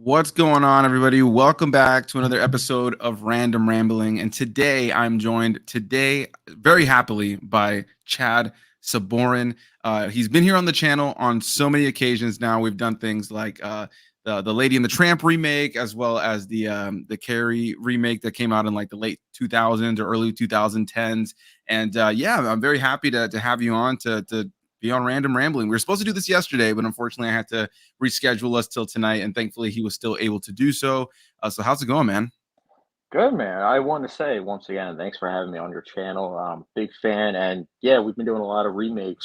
What's going on, everybody? Welcome back to another episode of Random Rambling. And today I'm joined very happily by Chad Sabourin. He's been here on the channel on so many occasions now. We've done things like the Lady and the Tramp remake, as well as the Carrie remake that came out in like the late 2000s or early 2010s. And yeah, I'm very happy to have you on to be on Random Rambling. We were supposed to do this yesterday, but unfortunately I had to reschedule us till tonight, and thankfully he was still able to do so. So how's it going, man? Good, man. I want to say once again, thanks for having me on your channel. Big fan, and yeah, we've been doing a lot of remake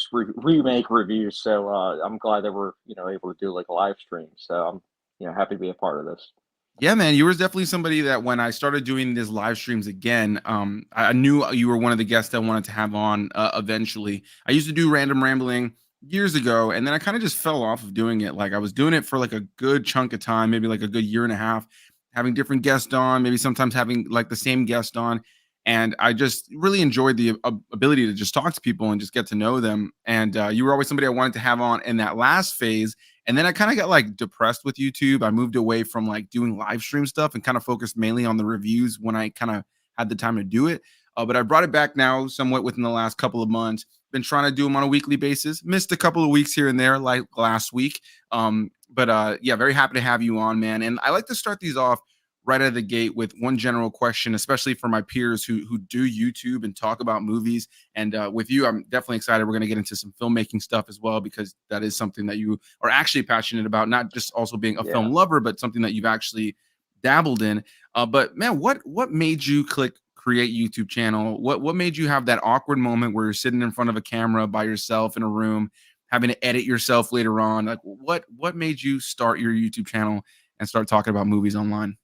reviews. So I'm glad that we're able to do like a live stream. So I'm happy to be a part of this. Yeah, man, you were definitely somebody that when I started doing these live streams again, I knew you were one of the guests I wanted to have on eventually. I used to do Random Rambling years ago, and then I kind of just fell off of doing it. Like I was doing it for like a good chunk of time, maybe like a good year and a half, having different guests on, maybe sometimes having like the same guest on. And I just really enjoyed the ability to just talk to people and just get to know them. And you were always somebody I wanted to have on in that last phase, and then I kind of got like depressed with YouTube. I moved away from like doing live stream stuff and kind of focused mainly on the reviews when I kind of had the time to do it. But I brought it back now somewhat within the last couple of months. Been trying to do them on a weekly basis. Missed a couple of weeks here and there, like last week. But yeah, very happy to have you on, man. And I like to start these off right out of the gate with one general question, especially for my peers who do YouTube and talk about movies. And with you, I'm definitely excited. We're going to get into some filmmaking stuff as well, because that is something that you are actually passionate about, not just also being a Yeah. film lover, but something that you've actually dabbled in. But man, what made you create YouTube channel? What made you have that awkward moment where you're sitting in front of a camera by yourself in a room, having to edit yourself later on? Like what made you start your YouTube channel and start talking about movies online?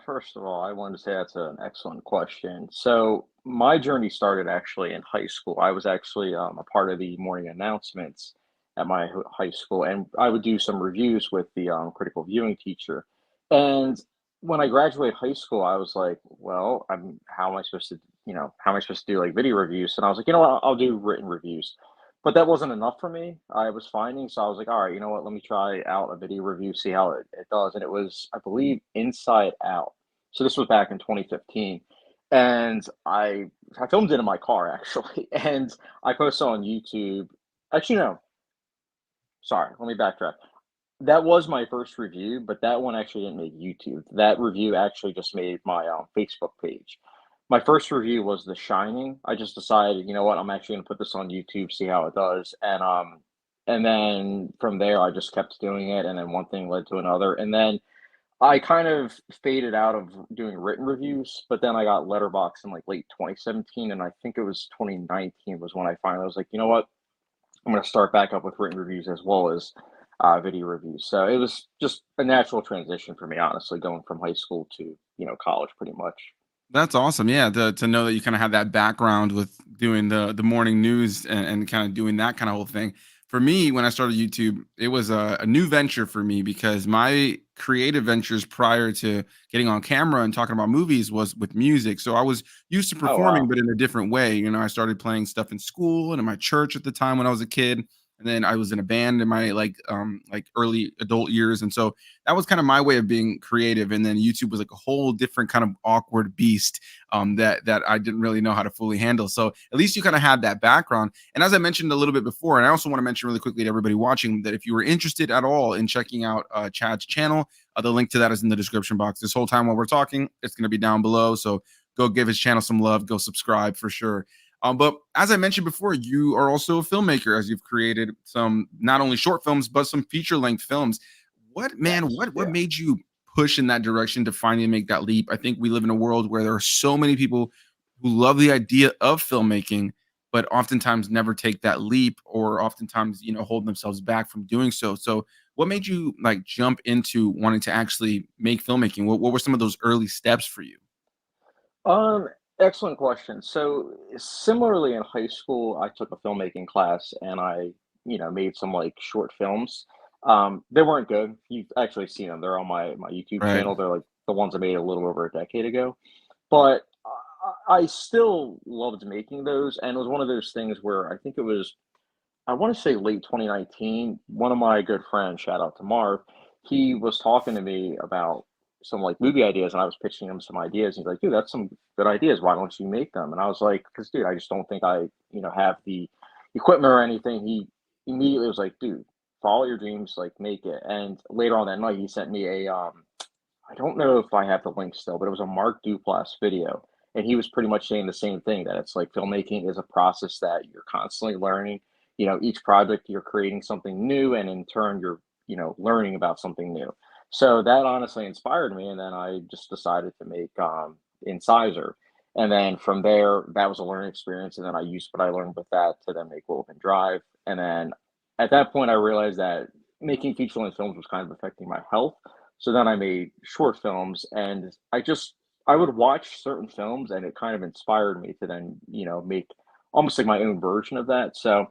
First of all, I wanted to say that's an excellent question. So my journey started actually in high school. I was actually a part of the morning announcements at my high school, and I would do some reviews with the critical viewing teacher. And when I graduated high school, I was like, well, how am I supposed to, how am I supposed to do like video reviews? And I was like, you know what, I'll do written reviews. But that wasn't enough for me. I was finding, so I was like, all right, you know what? Let me try out a video review, see how it does. And it was, I believe, Inside Out. So this was back in 2015, and I filmed it in my car actually, and I posted on YouTube. Actually, no, sorry, let me backtrack. That was my first review, but that one actually didn't make YouTube. That review actually just made my Facebook page. My first review was The Shining. I just decided, you know what, I'm actually gonna put this on YouTube, see how it does, and then from there I just kept doing it, and then one thing led to another, and then I kind of faded out of doing written reviews, but then I got Letterboxd in like late 2017, and I think it was 2019 was when I finally was like, you know what, I'm gonna start back up with written reviews as well as video reviews. So it was just a natural transition for me, honestly, going from high school to college, pretty much. That's awesome. Yeah, to know that you kind of have that background with doing the morning news and kind of doing that kind of whole thing. For me, when I started YouTube, it was a new venture for me because my creative ventures prior to getting on camera and talking about movies was with music. So I was used to Oh performing, wow. but in a different way. You know, I started playing stuff in school and in my church at the time when I was a kid. And then I was in a band in my like early adult years. And so that was kind of my way of being creative. And then YouTube was like a whole different kind of awkward beast that I didn't really know how to fully handle. So at least you kind of had that background. And as I mentioned a little bit before, and I also want to mention really quickly to everybody watching that if you were interested at all in checking out Chad's channel, the link to that is in the description box. This whole time while we're talking, it's going to be down below. So go give his channel some love. Go subscribe for sure. But as I mentioned before, you are also a filmmaker, as you've created some not only short films but some feature length films. What man? Yes. What Yeah. made you push in that direction to finally make that leap? I think we live in a world where there are so many people who love the idea of filmmaking, but oftentimes never take that leap, or oftentimes hold themselves back from doing so. So, what made you like jump into wanting to actually make filmmaking? What were some of those early steps for you? Um, Excellent question. So similarly in high school, I took a filmmaking class and I, made some like short films. They weren't good. You've actually seen them. They're on my YouTube Right. channel. They're like the ones I made a little over a decade ago. But I still loved making those, and it was one of those things where I think it was, I want to say late 2019. One of my good friends, shout out to Marv, he was talking to me about some like movie ideas, and I was pitching him some ideas. He's like, "Dude, that's some good ideas. Why don't you make them?" And I was like, "Cause dude, I just don't think I, have the equipment or anything." He immediately was like, "Dude, follow your dreams, like make it." And later on that night, he sent me I don't know if I have the link still, but it was a Mark Duplass video. And he was pretty much saying the same thing, that it's like filmmaking is a process that you're constantly learning. Each project you're creating something new, and in turn, you're, learning about something new. So that honestly inspired me. And then I just decided to make Incisor. And then from there, that was a learning experience. And then I used what I learned with that to then make Woven Drive. And then at that point, I realized that making feature length films was kind of affecting my health. So then I made short films, and I would watch certain films, and it kind of inspired me to then, make almost like my own version of that. So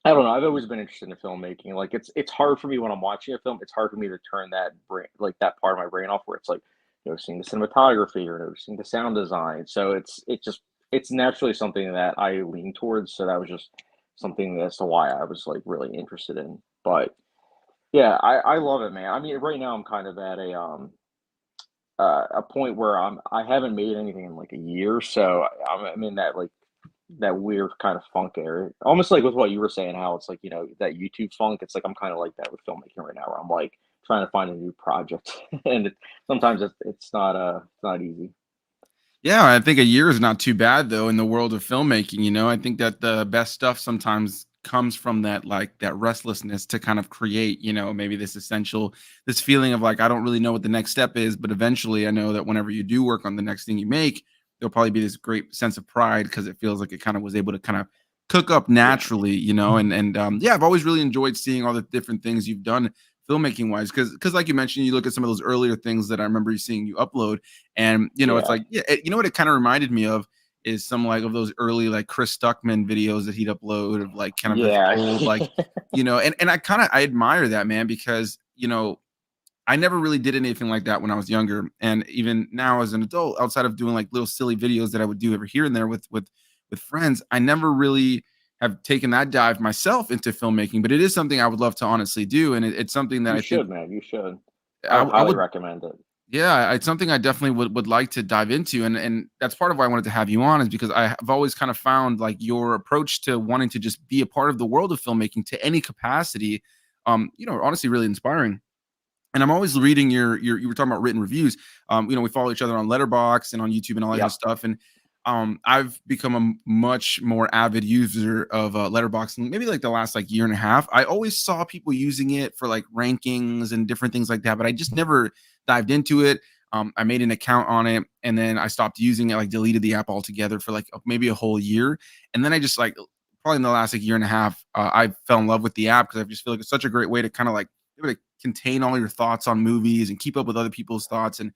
I don't know. I've always been interested in filmmaking. Like it's hard for me when I'm watching a film. It's hard for me to turn that brain, like that part of my brain off, where it's like noticing the cinematography or noticing the sound design. So it's naturally something that I lean towards. So that was just something as to why I was like really interested in. But yeah, I love it, man. I mean, right now I'm kind of at a point where I haven't made anything in like a year, so I'm in that like that weird kind of funk area, almost like with what you were saying, how it's like that YouTube funk. It's like I'm kind of like that with filmmaking right now, where I'm like trying to find a new project, and sometimes it's not easy. Yeah, I think a year is not too bad though in the world of filmmaking, I think that the best stuff sometimes comes from that like that restlessness to kind of create, maybe this feeling of like I don't really know what the next step is, but eventually I know that whenever you do work on the next thing you make, there'll probably be this great sense of pride because it feels like it kind of was able to kind of cook up Yeah, naturally, and yeah, I've always really enjoyed seeing all the different things you've done filmmaking wise because like you mentioned, you look at some of those earlier things that I remember you seeing you upload and it's yeah, like, yeah, you know what it kind of reminded me of is some like of those early like Chris Stuckman videos that he'd upload of like kind of his yeah, old like, and I admire that man because I never really did anything like that when I was younger, and even now as an adult, outside of doing like little silly videos that I would do every here and there with friends, I never really have taken that dive myself into filmmaking. But it is something I would love to honestly do, and it's something that you I think should, man. You should. I I highly would recommend it. yeah, it's something I definitely would like to dive into, and that's part of why I wanted to have you on is because I have always kind of found like your approach to wanting to just be a part of the world of filmmaking to any capacity, honestly really inspiring. And I'm always reading your you were talking about written reviews. We follow each other on Letterbox and on YouTube and all that kind of Yep. stuff. And I've become a much more avid user of Letterbox in maybe like the last like year and a half. I always saw people using it for like rankings and different things like that, but I just never dived into it. I made an account on it and then I stopped using it, like deleted the app altogether for like maybe a whole year. And then I just like probably in the last like year and a half, I fell in love with the app because I just feel like it's such a great way to kind of like able to contain all your thoughts on movies and keep up with other people's thoughts. And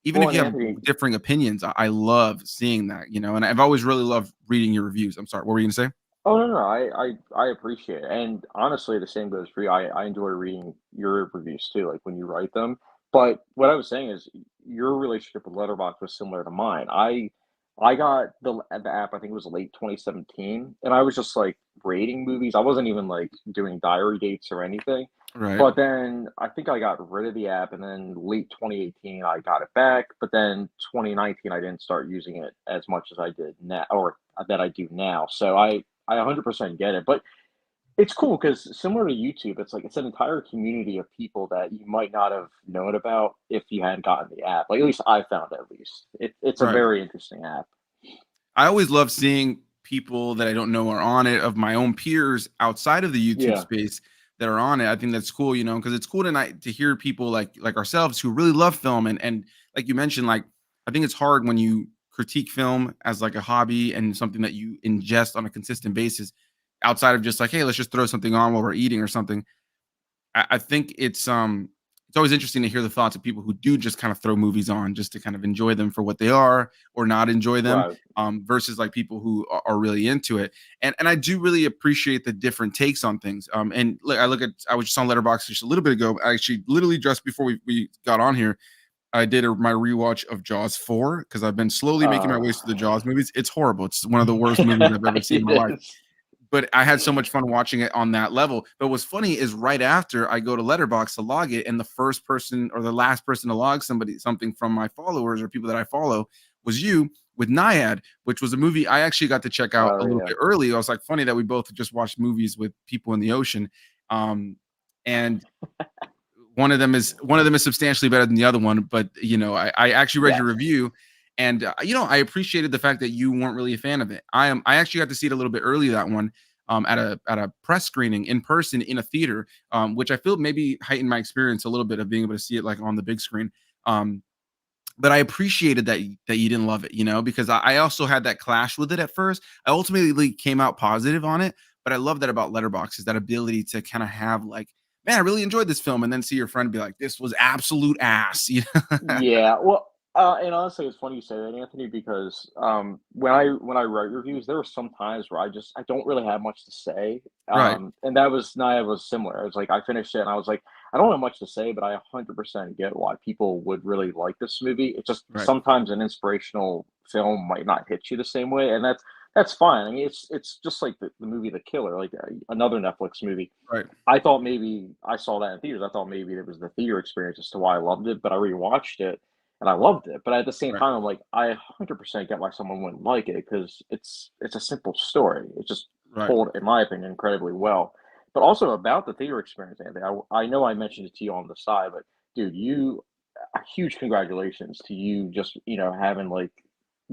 even Well, if and you have Anthony, differing opinions, I love seeing that, and I've always really loved reading your reviews. I'm sorry, what were you gonna say? oh, no, no, I appreciate it, and honestly, the same goes for you. I enjoy reading your reviews too, like, when you write them, but what I was saying is your relationship with Letterboxd was similar to mine. I got the app, I think it was late 2017, and I was just, like, rating movies. I wasn't even, like, doing diary dates or anything, Right. but then I think I got rid of the app, and then late 2018, I got it back, but then 2019, I didn't start using it as much as I did now, or that I do now, so I 100% get it, but it's cool because similar to YouTube, it's like it's an entire community of people that you might not have known about if you hadn't gotten the app. Like at least I found it, at least it's a Right. very interesting app. I always love seeing people that I don't know are on it of my own peers outside of the YouTube Yeah, space that are on it. I think that's cool, because it's cool tonight to hear people like ourselves who really love film and like you mentioned, like I think it's hard when you critique film as like a hobby and something that you ingest on a consistent basis outside of just like, hey, let's just throw something on while we're eating or something. I think it's always interesting to hear the thoughts of people who do just kind of throw movies on just to kind of enjoy them for what they are or not enjoy them, right. versus like people who are really into it. And I do really appreciate the different takes on things. And look, I was just on Letterboxd just a little bit ago. Actually, literally just before we got on here, I did my rewatch of Jaws 4 because I've been slowly making my Uh, ways to the Jaws movies. It's horrible. It's one of the worst movies I've ever seen in my it life, is. but I had so much fun watching it on that level. But what's funny is right after I go to Letterbox to log it, and the first person or the last person to log something from my followers or people that I follow was you with Naiad, which was a movie I actually got to check out Oh a little yeah. bit early. I was like, funny that we both just watched movies with people in the ocean. Um, and one of them is substantially better than the other one, but I actually read your Yes. review, and I appreciated the fact that you weren't really a fan of it. I actually got to see it a little bit early, that one, at a press screening in person in a theater, which I feel maybe heightened my experience a little bit of being able to see it like on the big screen. But I appreciated that you didn't love it, because I also had that clash with it at first. I ultimately came out positive on it, but I love that about Letterbox, is that ability to kind of have like, man, I really enjoyed this film, and then see your friend be like, this was absolute ass. Yeah, well, and honestly, it's funny you say that, Anthony, because when I write reviews, there were some times where I don't really have much to say, Right, and that was Naya was similar. I was like, I finished it, and I was like, I don't have much to say, but I 100% get why people would really like this movie. It's just right, sometimes an inspirational film might not hit you the same way, and that's fine. I mean, it's just like the movie The Killer, like another Netflix movie. right, I thought maybe I saw that in theaters. I thought maybe it was the theater experience as to why I loved it, but I rewatched it and I loved it. But at the same right, time, I'm like, I 100% get why someone wouldn't like it because it's a simple story. It's just right. told, in my opinion, incredibly well. But also about the theater experience, Anthony. I know I mentioned it to you on the side, but dude, a huge congratulations to you just having like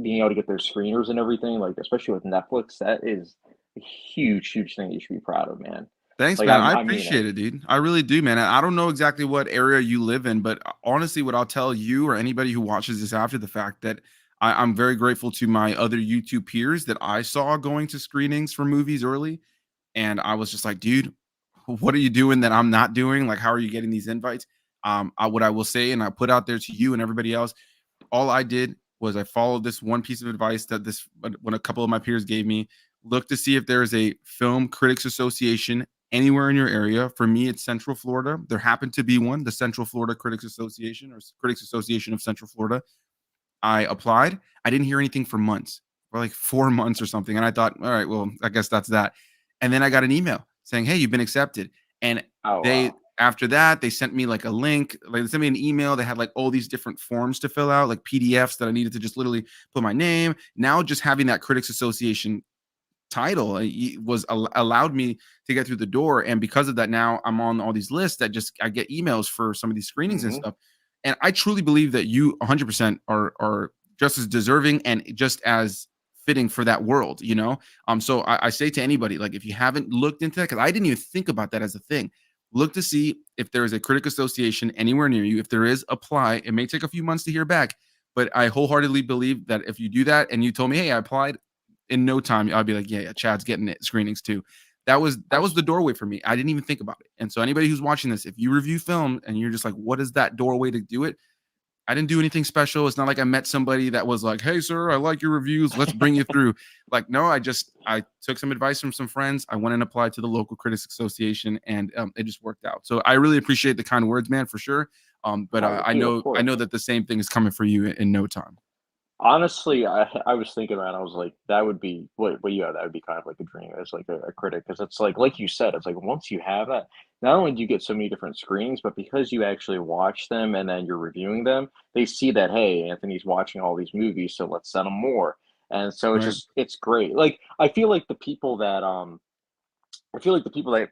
being able to get their screeners and everything, like especially with Netflix. That is a huge thing you should be proud of, man. Thanks, Like man. I I mean it. appreciate it, dude. I really do, man. I don't know exactly what area you live in, but honestly, what I'll tell you or anybody who watches this after the fact, that I'm very grateful to my other YouTube peers that I saw going to screenings for movies early. And I was just like, dude, what are you doing that I'm not doing? Like, how are you getting these invites? What I will say, and I put out there to you and everybody else, all I did was I followed this one piece of advice that this when a couple of my peers gave me. Look to see if there is a film critics association anywhere in your area. For me, it's Central Florida. There happened to be one, the Central Florida Critics Association, or Critics Association of Central Florida. I applied. I didn't hear anything for months, for like 4 months or something. And I thought, all right, well, I guess that's that. And then I got an email saying, hey, you've been accepted. And Oh, they, wow. after that, they sent me like a link, like they sent me an email. They had like all these different forms to fill out, like PDFs that I needed to just literally put my name. Now, just having that Critics Association title was allowed me to get through the door, and because of that, now I'm on all these lists that just I get emails for some of these screenings and Mhm. stuff. And I truly believe that you 100% are just as deserving and just as fitting for that world, so I say to anybody, like, if you haven't looked into that, because I didn't even think about that as a thing, look to see if there is a critic association anywhere near you. If there is, apply. It may take a few months to hear back, but I wholeheartedly believe that if you do that and you told me, hey, I applied, in no time, I'd be like, yeah, Chad's getting it screenings too. That was the That's doorway for me. I didn't even think about it. And so anybody who's watching this, if you review film and you're just like, what is that doorway to do it? I didn't do anything special. It's not like I met somebody that was like, hey, sir, I like your reviews. Let's bring you through. Like, no, I took some advice from some friends. I went and applied to the local critics association, and it just worked out. So I really appreciate the kind words, man, for sure. But oh, I dude, of know course. that the same thing is coming for you in no time. Honestly, I was thinking around, I was like, that would be what you have, that would be kind of like a dream as like a critic, because it's like you said, it's like once you have that, not only do you get so many different screenings, but because you actually watch them and then you're reviewing them, they see that, hey, Anthony's watching all these movies, so let's send him more. And so Right. it's great. Like I feel like the people that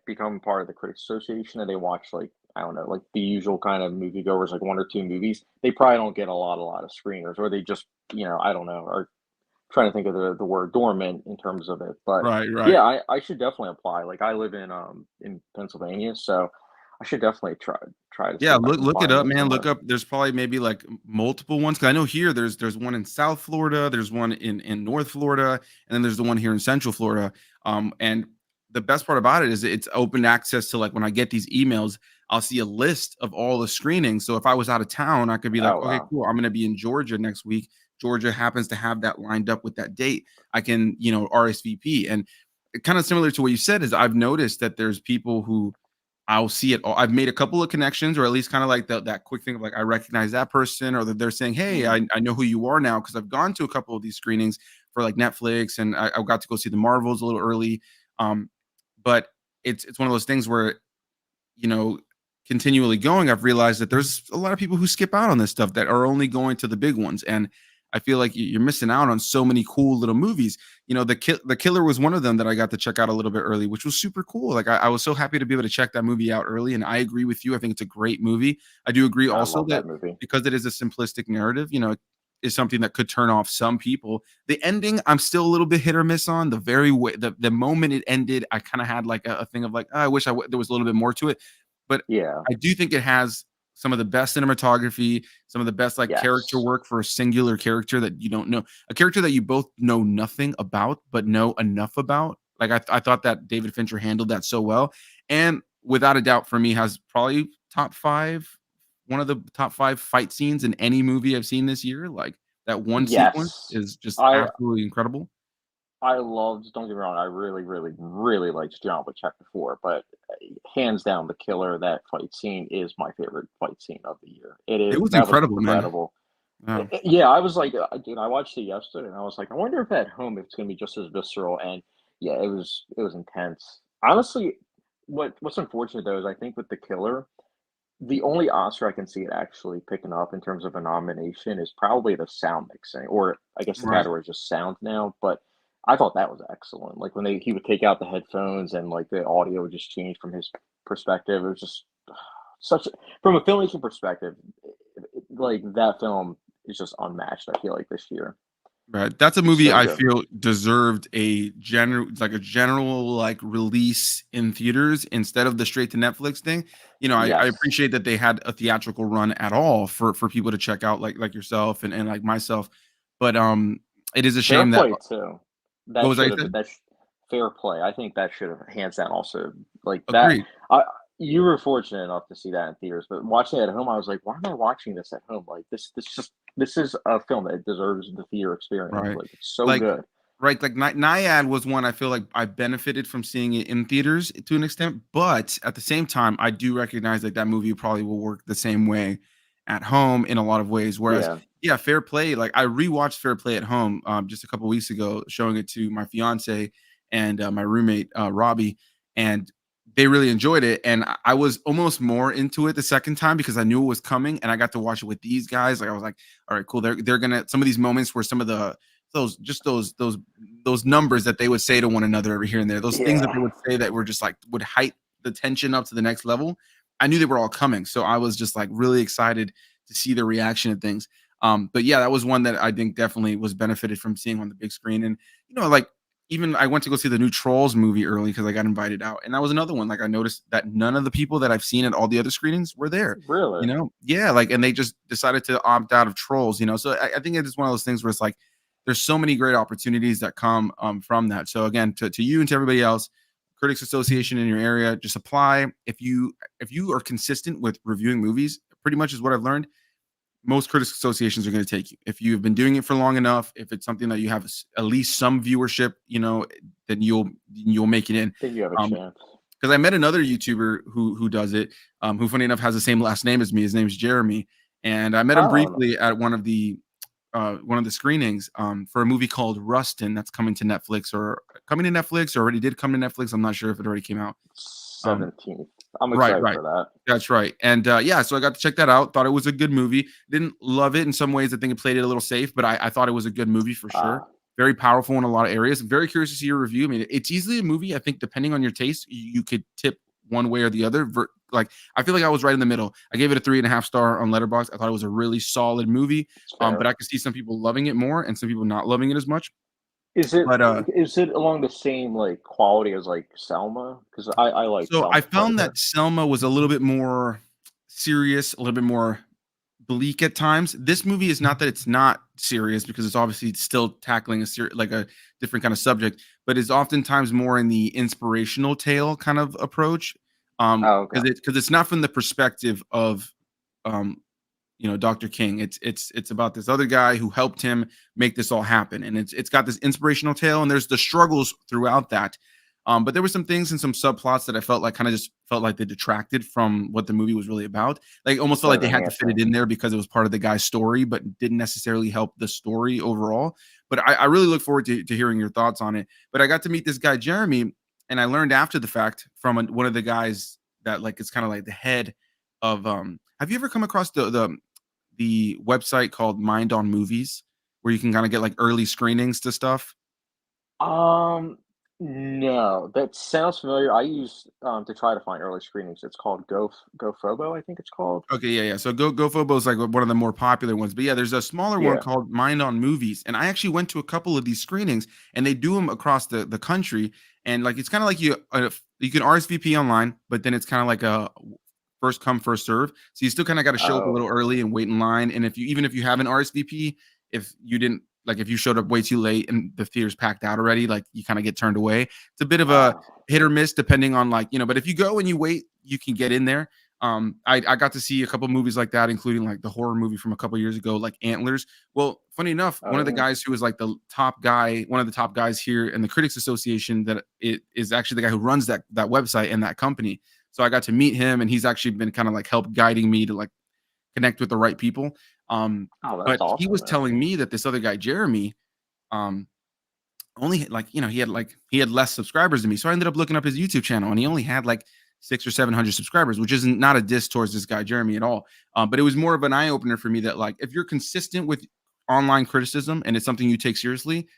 become part of the Critics Association and they watch like I don't know, like the usual kind of moviegoers, like one or two movies, they probably don't get a lot of screeners, or they just I don't know, are trying to think of the word dormant in terms of it. But Right. Right. yeah, I should definitely apply. Like I live in Pennsylvania, so I should definitely try to see Yeah, if I can look it find up, one man. Look somewhere. up. There's probably maybe like multiple ones, because I know here there's one in South Florida, there's one in North Florida, and then there's the one here in Central Florida. And the best part about it is it's open access to, like, when I get these emails, I'll see a list of all the screenings. So if I was out of town, I could be like, Oh okay, wow. cool. I'm going to be in Georgia next week. Georgia happens to have that lined up with that date. I can, RSVP. And kind of similar to what you said is I've noticed that there's people who I'll see it all. I've made a couple of connections, or at least kind of like that quick thing of like, I recognize that person, or that they're saying, hey, Mhm. I know who you are now, because I've gone to a couple of these screenings for like Netflix, and I got to go see the Marvels a little early. Um, but it's one of those things where, you know, continually going, I've realized that there's a lot of people who skip out on this stuff that are only going to the big ones, and I feel like you're missing out on so many cool little movies. You know, the Killer was one of them that I got to check out a little bit early, which was super cool. Like I was so happy to be able to check that movie out early, and I agree with you. I think it's a great movie. I do agree I also love that that movie. because it is a simplistic narrative, you know, is something that could turn off some people. The ending, I'm still a little bit hit or miss on. The very way the moment it ended, I kind of had like a thing of like, "Oh, I wish there was a little bit more to it." But Yeah. I do think it has some of the best cinematography, some of the best, like, character Yes. work for a singular character that you don't know, a character that you both know nothing about, but know enough about. Like, I thought that David Fincher handled that so well, and without a doubt, for me, has probably top 5 one of the top 5 fight scenes in any movie I've seen this year. Like, that one sequence Yes. is just I absolutely incredible. I loved, don't get me wrong, I really, really, really liked John Wick Chapter 4, but hands down, The Killer, that fight scene is my favorite fight scene of the year. It It is, was that was incredible, man. incredible. Yeah. Yeah, I was like, dude, I watched it yesterday and I was like, I wonder if at home it's gonna be just as visceral. And yeah, it was intense. Honestly, what's unfortunate though is I think with The Killer, the only Oscar I can see it actually picking up in terms of a nomination is probably the sound mixing, or I guess the Right. category is just sound now. But I thought that was excellent. Like when he would take out the headphones and like the audio would just change from his perspective. It was just such from a filmmaking perspective, like that film is just unmatched. I feel like this year, Right. That's a it's movie so I good. feel deserved a general, like, release in theaters instead of the straight to Netflix thing. You know, I Yes, appreciate that they had a theatrical run at all for people to check out like yourself and like myself. But, it is a fair shame that play too. what That was that should you have been said? fair play. I think that should have hands down also like that. Agreed. I You were fortunate enough to see that in theaters, but watching it at home, I was like, why am I watching this at home? Like this is a film that deserves the theater experience. Right. Like it's so Like good. right, like, Nyad was one I feel like I benefited from seeing it in theaters to an extent, but at the same time, I do recognize that that movie probably will work the same way at home in a lot of ways, whereas, Yeah. yeah, Fair Play, like, I rewatched Fair Play at home, just a couple weeks ago, showing it to my fiancé and, my roommate, Robbie, and they really enjoyed it, and I was almost more into it the second time because I knew it was coming, and I got to watch it with these guys, like, I was like, "All right, cool, they're gonna" some of these moments where some of the those numbers that they would say to one another every here and there, those things that they Yeah. would say that were just like would heighten the tension up to the next level. I knew they were all coming, so I was just like really excited to see the reaction of things. But yeah, that was one that I think definitely was benefited from seeing on the big screen. And you know, like even I went to go see the new Trolls movie early because I got invited out, and that was another one. Like I noticed that none of the people that I've seen at all the other screenings were there. You Really? know, yeah, like and they just decided to opt out of Trolls. You know, so I think it is one of those things where it's like there's so many great opportunities that come from that. So again, to you and to everybody else, Critics Association in your area, just apply. If you are consistent with reviewing movies, pretty much is what I've learned. Most critics associations are going to take you. If you've been doing it for long enough, if it's something that you have at least some viewership, you know, then you'll make it in. Think you have a Um, chance. because I met another YouTuber who does it, who funny enough has the same last name as me. His name is Jeremy, and I met him Oh, briefly at one of the screenings for a movie called Rustin that's coming to Netflix or already did come to Netflix. I'm not sure if it already came out. Um, 17th. I'm right, excited right. for that. That's right. And yeah, so I got to check that out. Thought it was a good movie. Didn't love it in some ways. I think it played it a little safe, but I thought it was a good movie for sure. Ah, Very powerful in a lot of areas. Very curious to see your review. I mean, it's easily a movie. I think depending on your taste, you could tip one way or the other. Like I feel like I was right in the middle. I gave it a 3.5 star on Letterboxd. I thought it was a really solid movie. it's But fair. I could see some people loving it more and some people not loving it as much. Is it But is it along the same like quality as like Selma? Because I like so I Selma quite a found bit. that Selma was a little bit more serious, a little bit more bleak at times. This movie is not that it's not serious because it's obviously still tackling like a different kind of subject, but it's oftentimes more in the inspirational tale kind of approach. Oh, okay. Because it's not from the perspective of um Dr. King. It's about this other guy who helped him make this all happen, and it's got this inspirational tale, and there's the struggles throughout that. But there were some things and some subplots that I felt like kind of just felt like they detracted from what the movie was really about. Like almost felt Instead like of they had to fit it enhancing. in there because it was part of the guy's story, but didn't necessarily help the story overall. But I really look forward to hearing your thoughts on it. But I got to meet this guy Jeremy, and I learned after the fact from one of the guys that like is kind of like the head of. Have you ever come across the website called Mind on Movies, where you can kind of get like early screenings to stuff? Um, no, that sounds familiar. I use to try to find early screenings. It's called GoFobo, I think it's called. Okay, yeah, yeah. So GoFobo is like one of the more popular ones, but yeah, there's a smaller one Yeah. called Mind on Movies, and I actually went to a couple of these screenings, and they do them across the country, and like it's kind of like you can RSVP online, but then it's kind of like a first come first serve. So you still kind of got to show up a Oh, little early and wait in line, and if you have an RSVP, if you didn't like if you showed up way too late and the theater's packed out already, like you kind of get turned away. It's a bit of a oh, hit or miss depending on like but if you go and you wait, you can get in there. I got to see a couple movies like that, including like the horror movie from a couple years ago, like Antlers. Well, funny enough, one of the oh, guys who was like the top guy, one of the top guys here in the Critics Association, that it is actually the guy who runs that website and that company. So I got to meet him, and he's actually been kind of like help guiding me to like connect with the right people. oh, that's But he awesome, was man. telling me that this other guy, Jeremy, um, only like he had less subscribers than me, so I ended up looking up his YouTube channel, and he only had like 600 or 700 subscribers, which isn't not a diss towards this guy Jeremy at all. But it was more of an eye opener for me that like if you're consistent with online criticism and it's something you take seriously,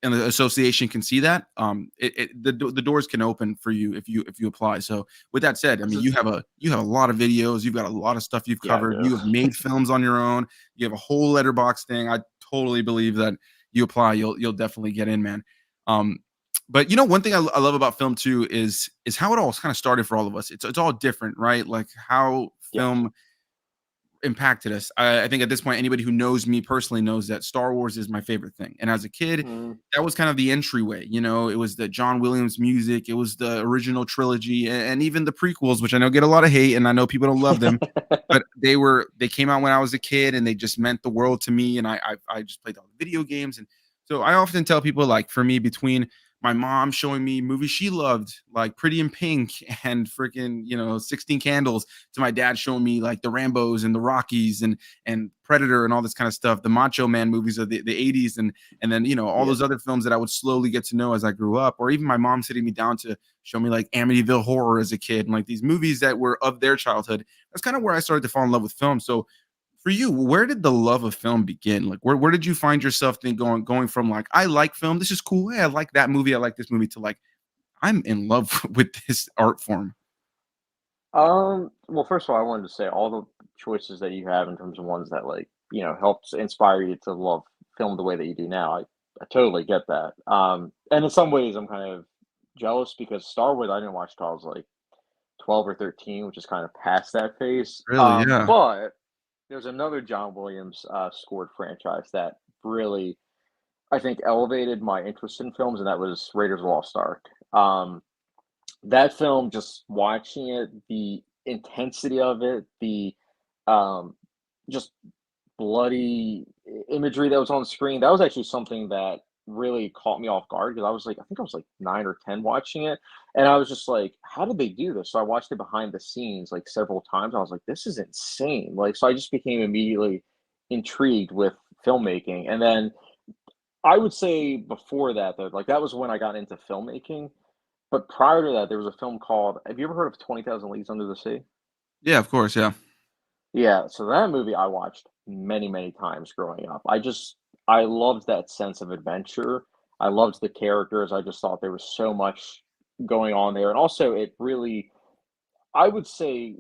and the association can see that, the doors can open for you if you apply. So with that said, I 'Cause mean it's, you have a lot of videos, you've got a lot of stuff you've yeah, I covered, do. you have made films on your own, you have a whole letterbox thing. I totally believe that you apply, you'll definitely get in, man. Um, but one thing I love about film too is how it all kind of started for all of us. It's all different, right? Like how Yeah. film impacted us. I think at this point, anybody who knows me personally knows that Star Wars is my favorite thing. And as a kid, Mm. that was kind of the entryway. It was the John Williams music, it was the original trilogy, and even the prequels, which I know get a lot of hate, and I know people don't love them, but they came out when I was a kid, and they just meant the world to me. And I just played all the video games, and so I often tell people like for me between my mom showing me movies she loved, like Pretty in Pink and freaking 16 Candles, to my dad showing me like the Rambos and the Rockies and Predator and all this kind of stuff, the Macho Man movies of the 80s, and then all Yeah. those other films that I would slowly get to know as I grew up, or even my mom sitting me down to show me like Amityville Horror as a kid and like these movies that were of their childhood. That's kind of where I started to fall in love with film. So for you, where did the love of film begin? Like, where did you find yourself going from like, I like film, this is cool, hey, I like that movie, I like this movie, to like, I'm in love with this art form? Well, first of all, I wanted to say all the choices that you have in terms of ones that like, helps inspire you to love film the way that you do now. I totally get that. And in some ways I'm kind of jealous because Star Wars I didn't watch till I was like 12 or 13, which is kind of past that phase. Really? Yeah. But there's another John Williams scored franchise that really I think elevated my interest in films, and that was Raiders of the Lost Ark. That film, just watching it, the intensity of it, the um, just bloody imagery that was on the screen, that was actually something that really caught me off guard because I think I was like 9 or 10 watching it, and I was just like, "How did they do this?" So I watched it behind the scenes, like, several times. I was like, "This is insane." Like, so I just became immediately intrigued with filmmaking, and then I would say before that, though, like, that was when I got into filmmaking, but prior to that, there was a film called have you ever heard of 20,000 Leagues Under the Sea? Yeah, of course. Yeah. Yeah, so that movie I watched many, many times growing up. I loved that sense of adventure. I loved the characters. I just thought there was so much going on there. And also it really I would say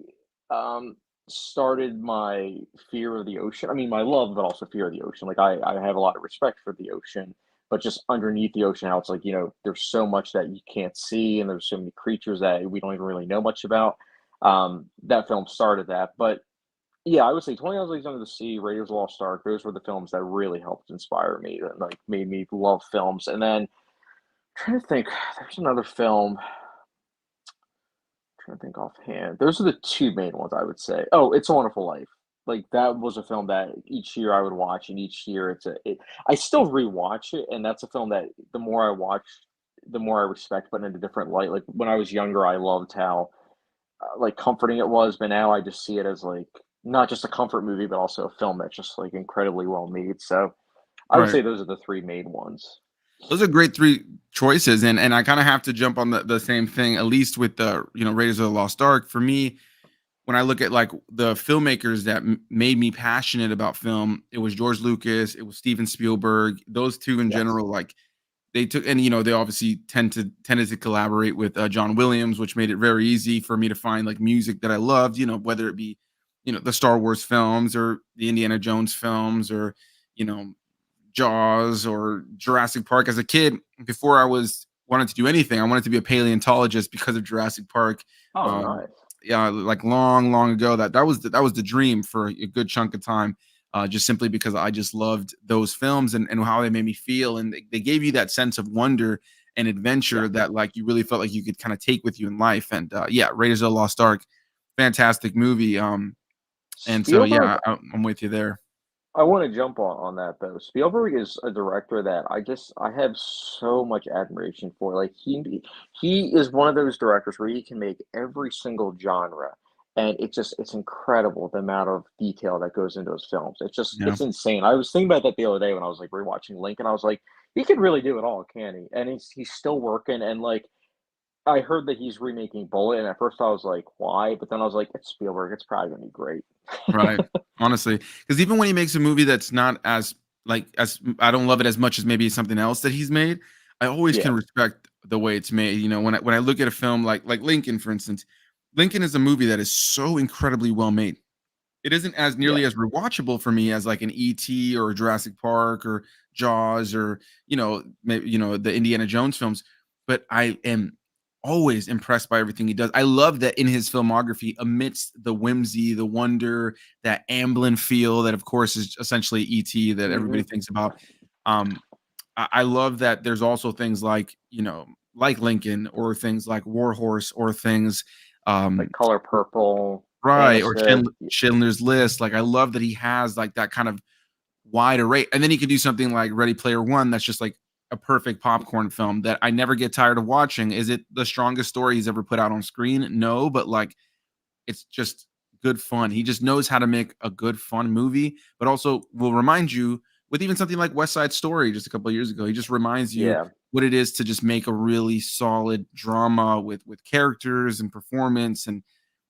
um started my fear of the ocean. I mean, my love, but also fear of the ocean. Like I have a lot of respect for the ocean, but just underneath the ocean, how it's like, there's so much that you can't see and there's so many creatures that we don't even really know much about. That film started that. But yeah, I would say 20 Leagues Under the Sea, Raiders of the Lost Ark, those were the films that really helped inspire me and, like, made me love films, and then trying to think, there's another film, trying to think offhand. Those are the 2 main ones I would say. Oh, It's a Wonderful Life. Like, that was a film that each year I would watch, and each year I still rewatch it, and that's a film that the more I watch, the more I respect, but in a different light. Like, when I was younger, I loved how like comforting it was, but now I just see it as like not just a comfort movie, but also a film that's just like incredibly well made. So I would Right. say those are the 3 main ones. Those are great 3 choices, and I kinda have to jump on the same thing, at least with the, Raiders of the Lost Ark. For me, when I look at, like, the filmmakers that made me passionate about film, it was George Lucas, it was Steven Spielberg. Those 2 in Yes. general, like, they took, and, they obviously tended to collaborate with, John Williams, which made it very easy for me to find, like, music that I loved, whether it be, the Star Wars films or the Indiana Jones films or, you know, Jaws or Jurassic Park. As a kid, before I was wanted to do anything, I wanted to be a paleontologist because of Jurassic Park. Oh, Um, nice. yeah, like long, long ago, that was the dream for a good chunk of time. Just simply because I just loved those films and how they made me feel, and they gave you that sense of wonder and Yeah. adventure that like you really felt like you could kind of take with you in life. And yeah, Raiders of the Lost Ark, fantastic movie. And so Spielberg, yeah, I'm with you there. I want to jump on that though. Spielberg is a director that I have so much admiration for. Like he is one of those directors where he can make every single genre, and it's incredible the amount of detail that goes into his films. Yeah, It's insane. I was thinking about that the other day when I was like rewatching Lincoln. I was like, he could really do it all, can he? And he's still working. And like I heard that he's remaking Bullet, and at first I was like, why? But then I was like, it's Spielberg. It's probably gonna be great. right. Honestly, because even when he makes a movie that's not as like as I don't love it as much as maybe something else that he's made, I always Yeah. can respect the way it's made. When I look at a film like Lincoln, for instance, Lincoln is a movie that is so incredibly well made. It isn't as nearly Yes. as rewatchable for me as like an E.T. or Jurassic Park or Jaws or, maybe, the Indiana Jones films, but I am always impressed by everything he does. I love that in his filmography, amidst the whimsy, the wonder, that Amblin feel that, of course, is essentially E.T. that everybody Hmm. thinks about. Um, I love that there's also things like, like Lincoln or things like Warhorse or things, Like um, Color Purple, right, or Hammersmith. Schindler's List. Like, I love that he has, like, that kind of wide array, and then he could do something like Ready Player One that's just, like, a perfect popcorn film that I never get tired of watching. Is it the strongest story he's ever put out on screen? No, but, like, it's just good fun. He just knows how to make a good fun movie, but also will remind you with even something like West Side Story just a couple of years ago, he just reminds you Yeah. what it is to just make a really solid drama with characters and performance. And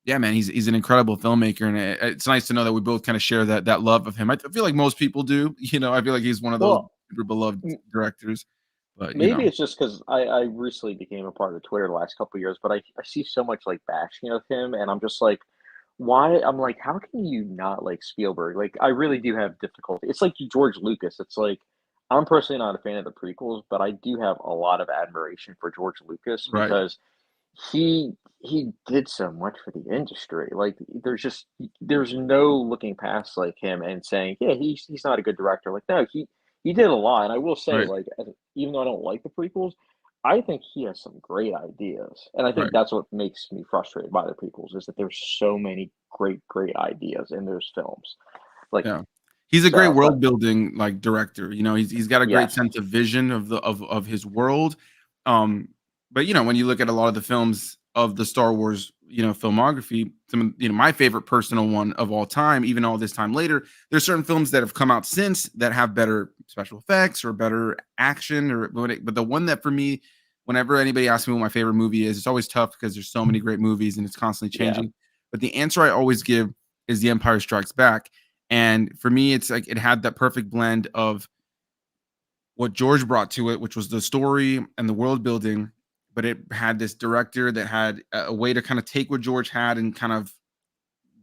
yeah, man, he's an incredible filmmaker, and it's nice to know that we both kind of share that love of him. I feel like most people do. I feel like he's one of those Well, super beloved m directors. But maybe it's just 'cause I recently became a part of Twitter the last couple of years, but I see so much, like, bashing of him, and I'm just like, why? I'm like, "How can you not like Spielberg?" Like, I really do have difficulty. It's like George Lucas. It's like, I'm personally not a fan of the prequels, but I do have a lot of admiration for George Lucas right, because he did so much for the industry. Like, there's no looking past, like, him and saying, "Yeah, he's not a good director." Like, no, he did a lot, and I will say, right, like, even though I don't like the prequels, I think he has some great ideas, and I think right. that's what makes me frustrated by the prequels is that there's so many great ideas in those films. Like, Yeah. He's a great so, but world building, like, director. He's got a great yes, sense of vision of his world. Um, but, when you look at a lot of the films of the Star Wars, filmography, some of, my favorite personal one of all time, even all this time later, there's certain films that have come out since that have better special effects or better action but the one that for me, whenever anybody asks me what my favorite movie is, it's always tough because there's so many great movies and it's constantly yeah, changing. But the answer I always give is The Empire Strikes Back. And for me, it's like it had that perfect blend of what George brought to it, which was the story and the world building, but it had this director that had a way to kind of take what George had and kind of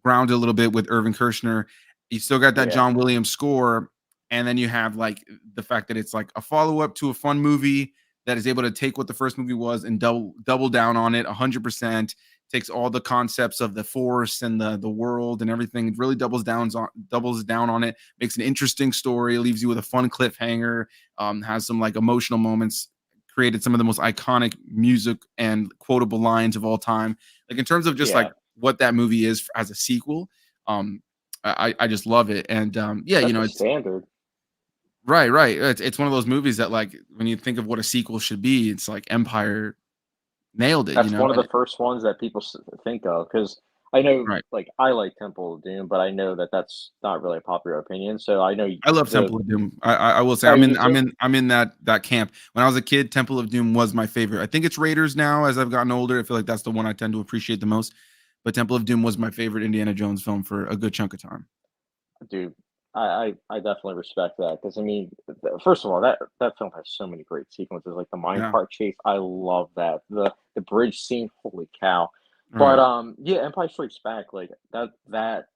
ground it a little bit with Irvin Kershner. You still got that yeah, John Williams score, and then you have like the fact that it's like a follow up to a fun movie that is able to take what the first movie was and double down on it 100%. Takes all the concepts of the force and the world and everything. It really doubles down on it. Makes an interesting story. Leaves you with a fun cliffhanger. Has some like emotional moments. Created some of the most iconic music and quotable lines of all time. Like in terms of just like yeah. what that movie is as a sequel. Um, I just love it, and yeah, That's a it's standard. right, right. It's one of those movies that like when you think of what a sequel should be, it's like Empire nailed it, That's one of the and first ones that people think of because I know, Right. like, I like Temple of Doom, but I know that that's not really a popular opinion, so I know I love the Temple of Doom. I will say Oh, you do too? I'm in that camp. When I was a kid, Temple of Doom was my favorite. I think it's Raiders now as I've gotten older. I feel like that's the one I tend to appreciate the most. But Temple of Doom was my favorite Indiana Jones film for a good chunk of time. Dude, I definitely respect that because I mean, first of all, that film has so many great sequences, like the Yeah. minecart chase. I love that. The bridge scene, holy cow! But Right. yeah, Empire Strikes Back, like that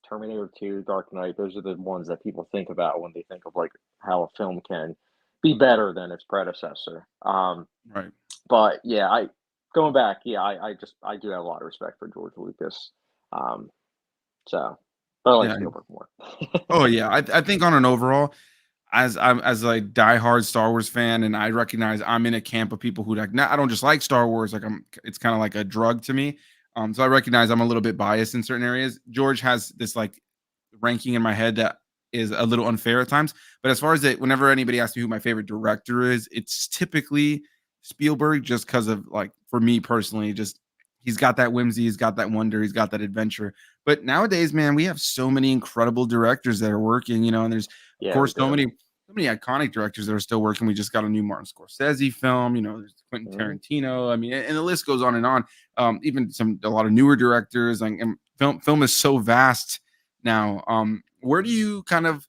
Terminator 2, Dark Knight, those are the ones that people think about when they think of like how a film can be better than its predecessor. Right. But yeah, I going back, yeah, I do have a lot of respect for George Lucas. Um, so, but I like Yeah. Spielberg more. Oh yeah. I think on an overall, I'm as a diehard Star Wars fan, and I recognize I'm in a camp of people who like, nah, I don't just like Star Wars. Like it's kind of like a drug to me. So I recognize I'm a little bit biased in certain areas. George has this like ranking in my head that is a little unfair at times. But as far as it, whenever anybody asks me who my favorite director is, it's typically Spielberg, just because of like for me personally, just he's got that whimsy, he's got that wonder, he's got that adventure. But nowadays, man, we have so many incredible directors that are working, and there's of Yeah, we course do. so many iconic directors that are still working. We just got a new Martin Scorsese film, there's Quentin Mhm. Tarantino. I mean, and the list goes on and on. Even a lot of newer directors, like and film is so vast now. Where do you kind of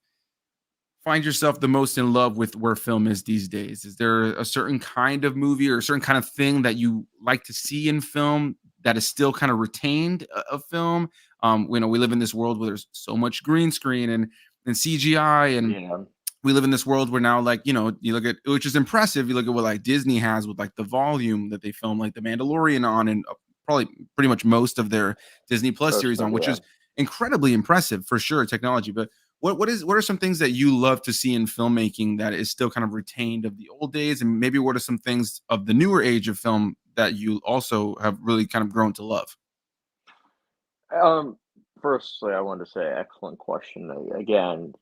find yourself the most in love with where film is these days? Is there a certain kind of movie or a certain kind of thing that you like to see in film that is still kind of retained of film? We live in this world where there's so much green screen and CGI, and Yeah, we live in this world where now, like, you look at, which is impressive. You look at what like Disney has with like the volume that they film like The Mandalorian on, and probably pretty much most of their Disney Plus most series of on, which yeah. is incredibly impressive for sure, technology. But what are some things that you love to see in filmmaking that is still kind of retained of the old days, and maybe what are some things of the newer age of film that you also have really kind of grown to love? Um, Firstly, I wanted to say excellent question again.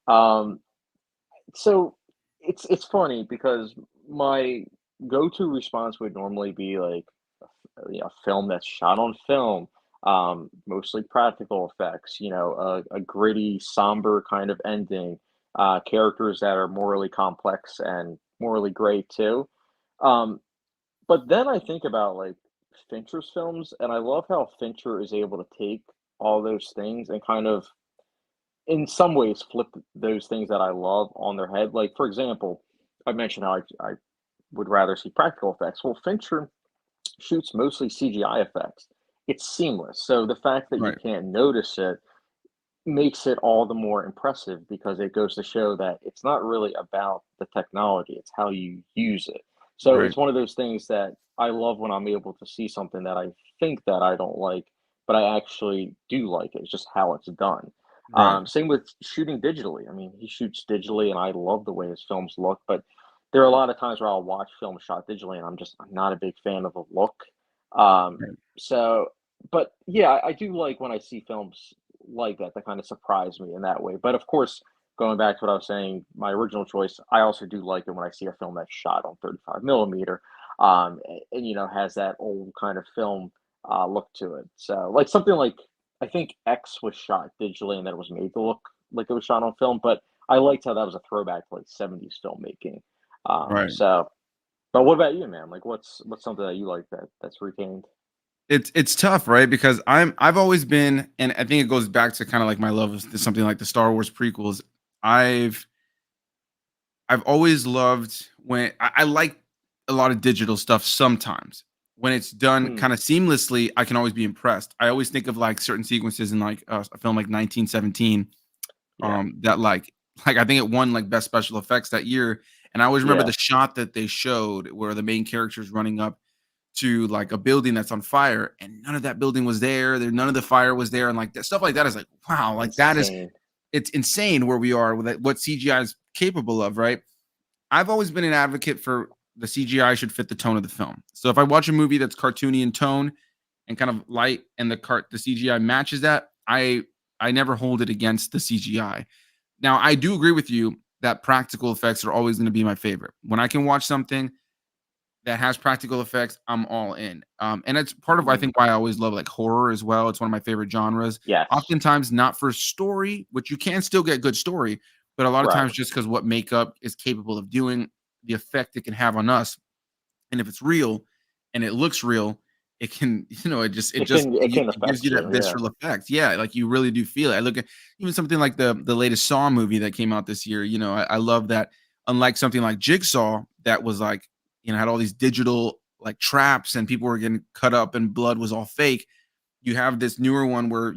So it's funny because my go-to response would normally be like a film that's shot on film, mostly practical effects, a gritty, somber kind of ending, characters that are morally complex and morally great too. Um, But then I think about, like, Fincher's films, and I love how Fincher is able to take all those things and kind of, in some ways, flip those things that I love on their head. Like, for example, I mentioned how I would rather see practical effects. Well, Fincher shoots mostly CGI effects. It's seamless. So the fact that you Right, can't notice it makes it all the more impressive because it goes to show that it's not really about the technology, it's how you use it. So right, it's one of those things that I love when I'm able to see something that I think that I don't like, but I actually do like it. It's just how it's done. right, Same with shooting digitally. I mean, he shoots digitally, and I love the way his films look. But there are a lot of times where I'll watch films shot digitally, and I'm not a big fan of the look. Um, right, so, but yeah, I do like when I see films like that that kind of surprise me in that way. But of course, going back to what I was saying, my original choice, I also do like it when I see a film that's shot on 35 millimeter, and has that old kind of film look to it. So like something like I think X was shot digitally and then it was made to look like it was shot on film, but I liked how that was a throwback to like 70s filmmaking. right. So, but what about you, man? Like, what's something that you like that's retained? It's tough, right? Because I've always been, and I think it goes back to kind of like my love of something like the Star Wars prequels. I've I've always loved when I like a lot of digital stuff sometimes. When it's done Hmm. kind of seamlessly, I can always be impressed. I always think of like certain sequences in like a film like 1917, Yeah. that like I think it won like best special effects that year. And I always remember Yeah. the shot that they showed where the main character is running up to like a building that's on fire, and none of that building was there. None of the fire was there, and like that stuff like that is like wow, like that is Insane. it's insane where we are with what CGI is capable of, right? I've always been an advocate for the CGI should fit the tone of the film. So if I watch a movie that's cartoony in tone and kind of light, and the CGI matches that, I never hold it against the CGI. Now I do agree with you that practical effects are always going to be my favorite. When I can watch something that has practical effects, I'm all in. And it's part of I Mhm. think why I always love like horror as well. It's one of my favorite genres. Yes. Oftentimes not for story, which you can still get good story, but a lot of Right. times just because what makeup is capable of doing, the effect it can have on us, and if it's real and it looks real, it can, It can it gives affect you that you, yeah. visceral effect. Yeah, like you really do feel it. I look at even something like the latest Saw movie that came out this year. I love that. Unlike something like Jigsaw, that was like had all these digital like traps and people were getting cut up and blood was all fake. You have this newer one where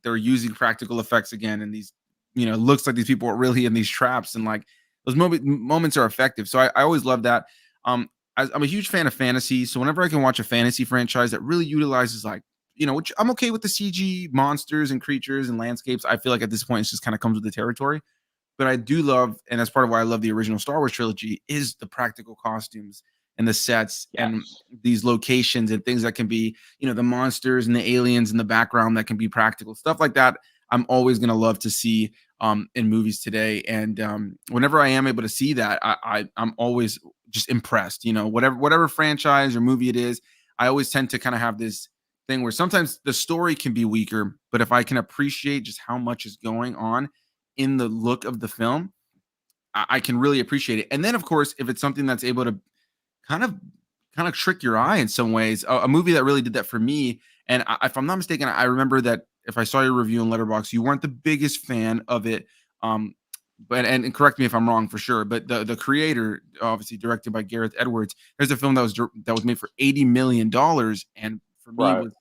they're using practical effects again, and these looks like these people are really in these traps, and like those moments are effective. So I always love that. I'm a huge fan of fantasy, so whenever I can watch a fantasy franchise that really utilizes like which I'm okay with the CG monsters and creatures and landscapes. I feel like at this point it's just kind of comes with the territory. But I do love, and that's part of why I love the original Star Wars trilogy, is the practical costumes and the sets and Yes. these locations and things that can be, the monsters and the aliens in the background that can be practical stuff like that. I'm always gonna love to see in movies today, and whenever I am able to see that, I'm always just impressed. Whatever franchise or movie it is, I always tend to kind of have this thing where sometimes the story can be weaker, but if I can appreciate just how much is going on in the look of the film, I can really appreciate it. And then, of course, if it's something that's able to kind of kind of trick your eye in some ways, a movie that really did that for me. And if I'm not mistaken, I remember that if I saw your review in Letterboxd, you weren't the biggest fan of it. Um, but and correct me if I'm wrong for sure. But the creator, obviously directed by Gareth Edwards, there's a film that was made for $80 million, and for me Right. was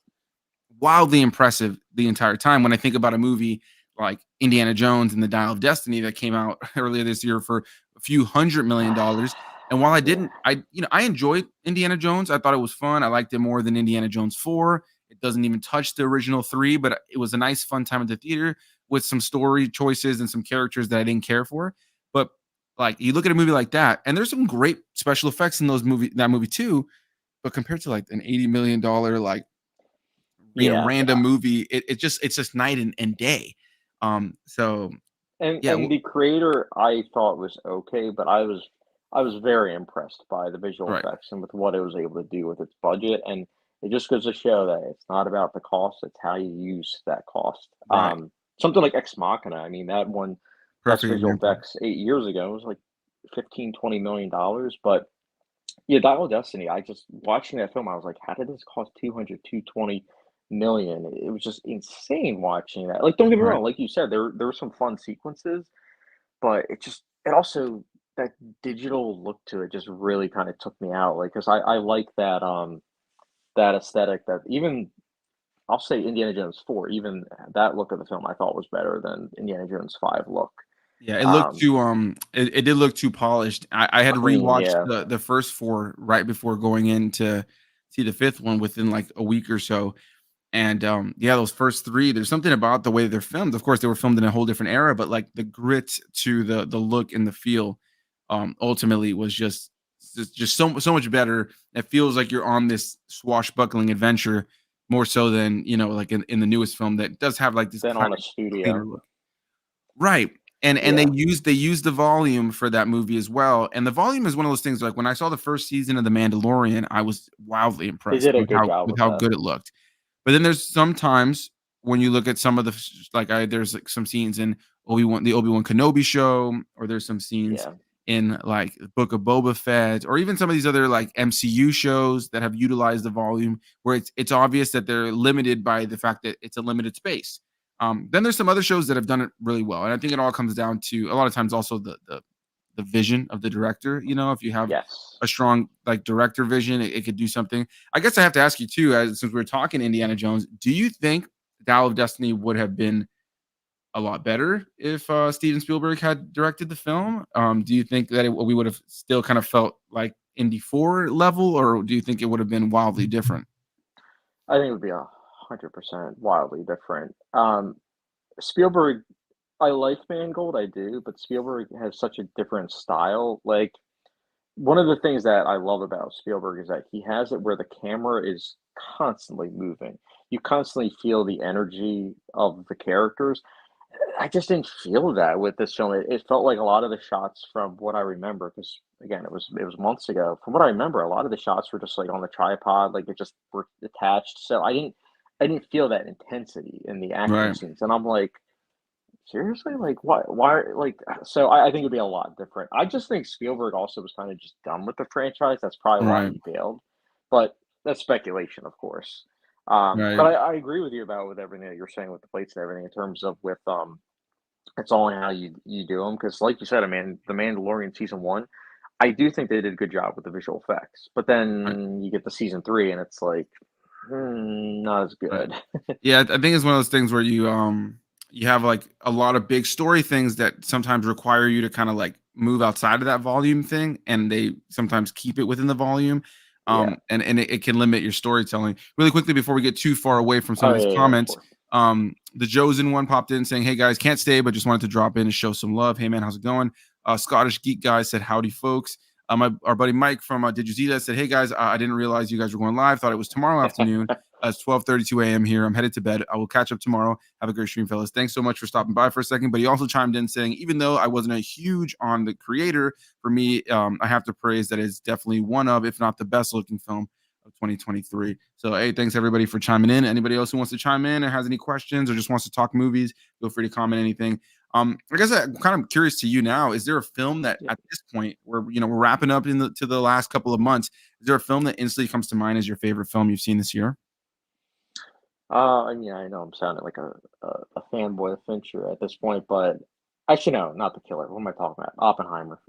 wildly impressive the entire time. When I think about a movie like Indiana Jones and the Dial of Destiny that came out earlier this year for a few $100 million. And while I Yeah. didn't, I enjoyed Indiana Jones. I thought it was fun. I liked it more than Indiana Jones 4. It doesn't even touch the original 3, but it was a nice, fun time at the theater with some story choices and some characters that I didn't care for. But like you look at a movie like that, and there's some great special effects in that movie too. But compared to like an $80 million like Yeah. random movie, it's just night and day. So yeah, And the creator I thought was okay, but I was very impressed by the visual right, effects and with what it was able to do with its budget, and it just goes to show that it's not about the cost, it's how you use that cost. right. Something like Ex Machina, I mean, that won Best Perfect Visual example. Effects 8 years ago. It was like 15-20 million dollars, but yeah, Dial of Destiny, I just watching that film, I was like, "How did this cost 220 million?" It was just insane watching that. Like, don't get me Right. wrong, like you said, there were some fun sequences, but it also that digital look to it just really kinda took me out, like, 'cause I like that aesthetic that even I'll say Indiana Jones 4, even that look of the film I thought was better than Indiana Jones 5 look. Yeah, it looked Um, too it did look too polished. I had Clean, rewatched yeah. the first 4 right before going in to see the 5th one within like a week or so. And yeah, those first 3, there's something about the way they're filmed. Of course, they were filmed in a whole different era, but like the grit to the look and the feel ultimately was just so much better. It feels like you're on this swashbuckling adventure more so than, like in the newest film that does have like this Then kind on a of cleaner studio. look. Right. And they Yeah. used the volume for that movie as well. And the volume is one of those things like when I saw the first season of The Mandalorian, I was wildly They impressed did a good job with with how that. good it looked. But then there's sometimes when you look at some of there's like some scenes in the Obi-Wan Kenobi show, or there's some scenes Yeah. in like the Book of Boba Fett, or even some of these other like MCU shows that have utilized the volume where it's obvious that they're limited by the fact that it's a limited space. Then there's some other shows that have done it really well, and I think it all comes down to a lot of times also the vision of the director. If you have Yes. a strong like director vision, it could do something. I guess I have to ask you too, as since we're talking Indiana Jones, do you think Dial of Destiny would have been a lot better if Steven Spielberg had directed the film? Do you think that we would have still kind of felt like Indy 4 level, or do you think it would have been wildly different? I think it would be 100% wildly different. Spielberg, I like Mangold, I do, but Spielberg has such a different style. Like, one of the things that I love about Spielberg is that he has it where the camera is constantly moving. You constantly feel the energy of the characters. I just didn't feel that with this film. It felt like a lot of the shots from what I remember, because again, it was months ago. From what I remember, a lot of the shots were just like on the tripod, like they just were attached. So I didn't feel that intensity in the action Right. scenes. And I'm like, seriously? Like why like so I think it'd be a lot different. I just think Spielberg also was kind of just done with the franchise. That's probably why Right. he bailed. But that's speculation, of course. But Right. I agree with you about with everything that you're saying with the plates and everything in terms of with it's all in how you do them. Because like you said, I mean, The Mandalorian season 1, I do think they did a good job with the visual effects, but Right. then you get to season 3 and it's like, not as Right. good. Yeah, I think it's one of those things where you have like a lot of big story things that sometimes require you to kind of like move outside of that volume thing, and they sometimes keep it within the volume. Yeah. It can limit your storytelling. Really quickly before we get too far away from some Oh, of these yeah, yeah, of comments, course. the Josen one popped in saying, "Hey guys, can't stay, but just wanted to drop in and show some love. Hey man, how's it going?" Scottish Geek guy said, "Howdy folks." Our buddy Mike from Did You See That said, "Hey guys, I didn't realize you guys were going live. Thought it was tomorrow afternoon. It's 12:32 a.m. here. I'm headed to bed. I will catch up tomorrow. Have a great stream, fellas. Thanks so much for stopping by for a second." But he also chimed in saying, even though I wasn't a huge on the creator, for me, I have to praise that it's definitely one of, if not the best looking film of 2023. So, hey, thanks everybody for chiming in. Anybody else who wants to chime in or has any questions or just wants to talk movies, feel free to comment anything. I guess I'm kind of curious to you now. Is there a film that Yeah. at this point where we're wrapping up to the last couple of months? Is there a film that instantly comes to mind as your favorite film you've seen this year? And yeah, I know I'm sounding like a fanboy of Fincher at this point, but actually, no, not The Killer. What am I talking about? Oppenheimer.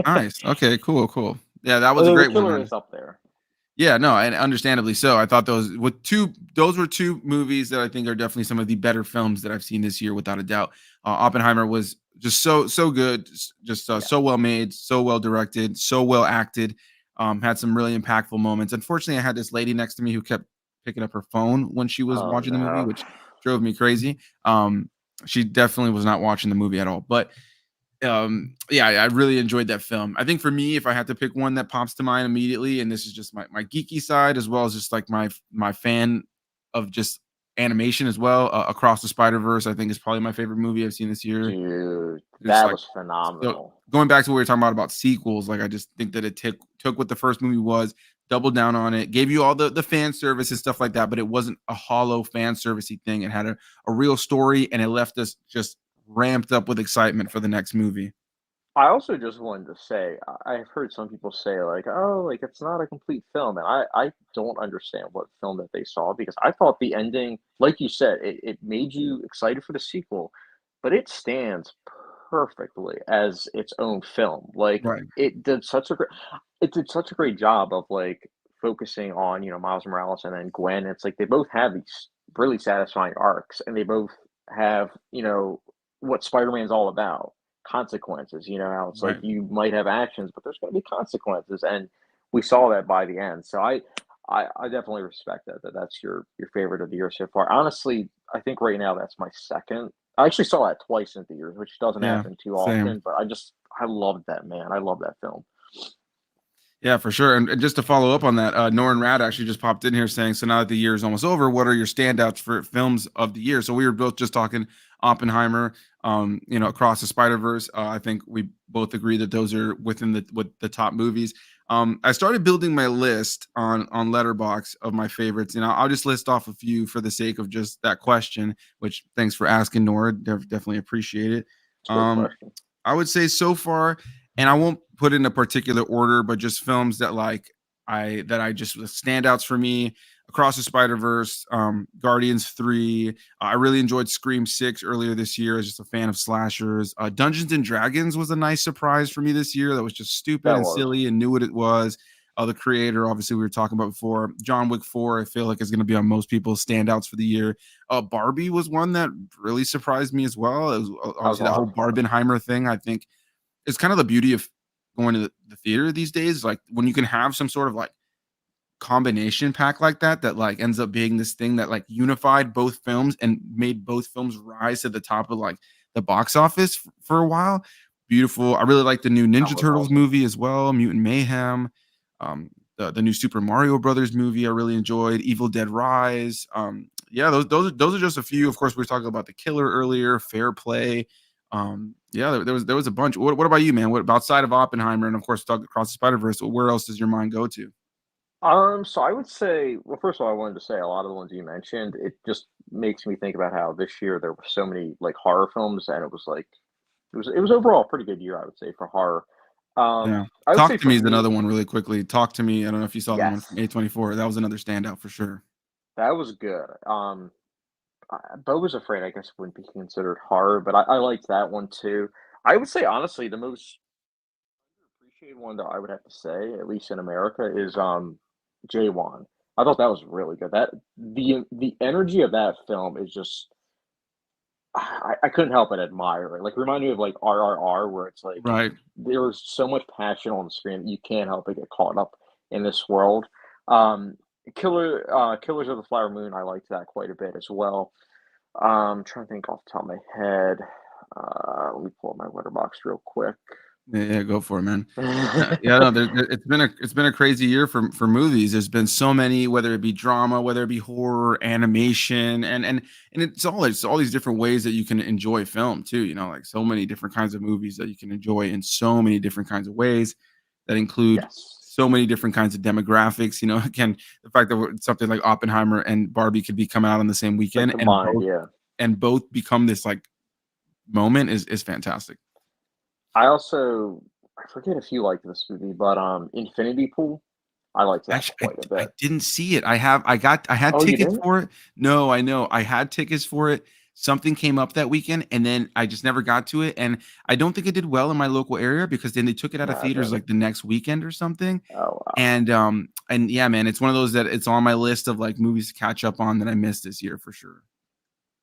Nice. Okay, cool, cool. Yeah, that was a Although The great one, Killer man. is up there. Yeah, no, and understandably so. I thought those were two movies that I think are definitely some of the better films that I've seen this year, without a doubt. Oppenheimer was just so good, just Yeah. so well made, so well directed, so well acted. Had some really impactful moments. Unfortunately, I had this lady next to me who kept picking up her phone when she was Oh watching the movie, no. which drove me crazy. She definitely was not watching the movie at all. But yeah, I really enjoyed that film. I think for me, if I had to pick one that pops to mind immediately, and this is just my geeky side as well as just like my fan of just animation as well, Across the Spider Verse, I think is probably my favorite movie I've seen this year. Dude, It's that like, was so phenomenal. going back to what we were talking about sequels, like I just think that it took what the first movie was, doubled down on it, gave you all the fan service and stuff like that, but it wasn't a hollow fan servicey thing. It had a real story, and it left us just ramped up with excitement for the next movie. I also just wanted to say, I've heard some people say like, "Oh, like it's not a complete film," and I don't understand what film that they saw because I thought the ending, like you said, it made you excited for the sequel, but it stands perfectly as its own film. Like Right. it did such a great job of like focusing on Miles Morales and then Gwen. It's like they both have these really satisfying arcs, and they both have what Spider-Man's all about, consequences. You know how it's like Right. you might have actions, but there's going to be consequences, and we saw that by the end. So I definitely respect that's your favorite of the year so far. Honestly, I think right now that's my second. I actually saw that twice in theaters, which doesn't Yeah. happen too Same. often, but I loved that, man. I love that film. Yeah, for sure. And just to follow up on that, Norin Rad actually just popped in here saying, "So now that the year is almost over, what are your standouts for films of the year?" So we were both just talking Oppenheimer, Across the Spider Verse. I think we both agree that those are within the top movies. I started building my list on Letterbox of my favorites. I'll just list off a few for the sake of just that question. Which thanks for asking, Nora. Definitely appreciate it. It's a good Um, question. I would say so far, and I won't put in a particular order, but just films that I just standouts for me. Across the Spider Verse, Guardians 3. I really enjoyed Scream 6 earlier this year. I was just a fan of slashers. Dungeons and Dragons was a nice surprise for me this year. That was just stupid That and was. silly and knew what it was. The creator, obviously, we were talking about before. John Wick 4, I feel like is going to be on most people's standouts for the year. Barbie was one that really surprised me as well. It was That was a obviously that lot whole of fun. Barbenheimer thing. I think it's kind of the beauty of going to the theater these days. Like when you can have some sort of like combination pack like that like ends up being this thing that like unified both films and made both films rise to the top of like the box office for a while. Beautiful. I really like the new That Ninja was Turtles awesome. movie as well, Mutant Mayhem. The new Super Mario Brothers movie I really enjoyed. Evil Dead Rise. Yeah, those are just a few. Of course, we were talking about The Killer earlier, Fair Play. Yeah, there was a bunch. What about you, man? What outside of Oppenheimer and of course talk across the Spider Verse? Where else does your mind go to? So I would say, well, first of all, I wanted to say a lot of the ones you mentioned, it just makes me think about how this year there were so many like horror films, and it was like it was overall a pretty good year, I would say, for horror. Yeah, I would say Talk to for Me is me, another one really quickly. Talk to Me. I don't know if you saw the one from yes, A24. That was another standout for sure. that was good. Beau was Afraid, I guess, wouldn't be considered horror, but I liked that one too. I would say honestly, the most appreciated one that I would have to say, at least in America, is J1. I thought that was really good. That the energy of that film is just I couldn't help but admire it. Like remind me of like RRR, where it's like Right. there was so much passion on the screen that you can't help but get caught up in this world. Um, Killers of the Flower Moon, I liked that quite a bit as well. Trying to think off the top of my head. Let me pull up my letterbox real quick. Yeah, yeah, go for it, man. Yeah, no, it's been a crazy year for movies. There's been so many, whether it be drama, whether it be horror, animation, and it's all these different ways that you can enjoy film too. Like so many different kinds of movies that you can enjoy in so many different kinds of ways that include Yes, so many different kinds of demographics. Again, the fact that something like Oppenheimer and Barbie could be coming out on the same like weekend and combined, yeah. both become this like moment is fantastic. I forget if you liked this movie, but Infinity Pool, I liked that Actually, quite a I bit. didn't see it. I had Oh, you tickets didn't? for it. No, I know. I had tickets for it. Something came up that weekend, and then I just never got to it, and I don't think it did well in my local area because then they took it out of No, it theaters, didn't. like, the next weekend or something, Oh, wow. and yeah, man, it's one of those that it's on my list of, like, movies to catch up on that I missed this year for sure.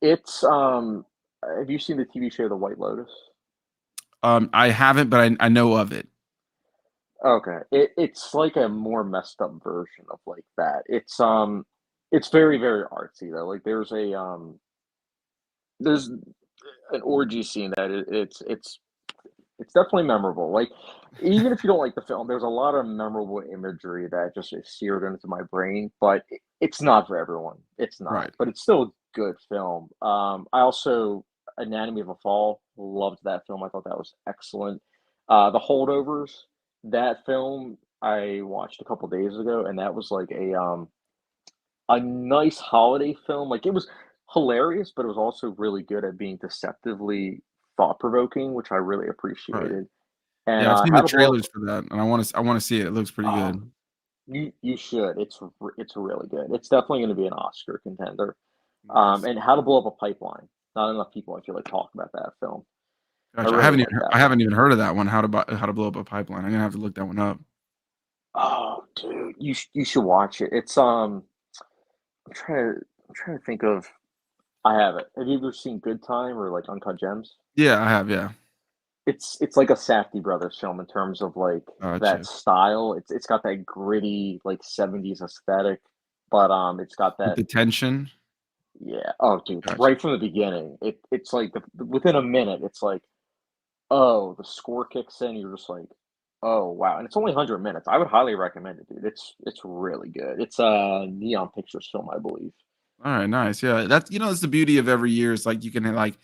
It's, have you seen the TV show The White Lotus? I haven't, but I know of it. Okay. It's like a more messed up version of like that. It's very, very artsy though. Like there's an orgy scene that it's definitely memorable. Like even if you don't like the film, there's a lot of memorable imagery that just is seared into my brain, but it's not for everyone. It's not. Right. But it's still a good film. I also Anatomy of a Fall, loved that film. I thought that was excellent. The Holdovers, that film I watched a couple days ago, and that was like a nice holiday film. Like it was hilarious, but it was also really good at being deceptively thought provoking, which I really Right. appreciated. And Yeah, I've seen How the to Blow Up. trailers for that, and I wanna see it. It looks pretty Oh, good. you should. It's really good. It's definitely going to be an Oscar contender. Nice. And How to Blow Up a Pipeline. Not enough people I feel like talk about that film. I Gotcha. really like that I one. haven't even heard of that one, How to Blow Up a Pipeline. I'm gonna have to look that one up. Oh, dude, you should watch it. I'm trying to think of. I have it. Have you ever seen Good Time or like Uncut Gems? Yeah, I have, yeah. It's like a Safdie brothers film in terms of like that Gotcha. style. It's got that gritty like 70s aesthetic, but it's got With that the tension? yeah. Oh, dude, Gotcha. right from the beginning, it's like within a minute, it's like oh, the score kicks in. You're just like oh wow, and it's only 100 minutes. I would highly recommend it, dude. It's really good. It's a Neon Pictures film, I believe. Alright, nice, yeah, that's the beauty of every year is, like, you can, like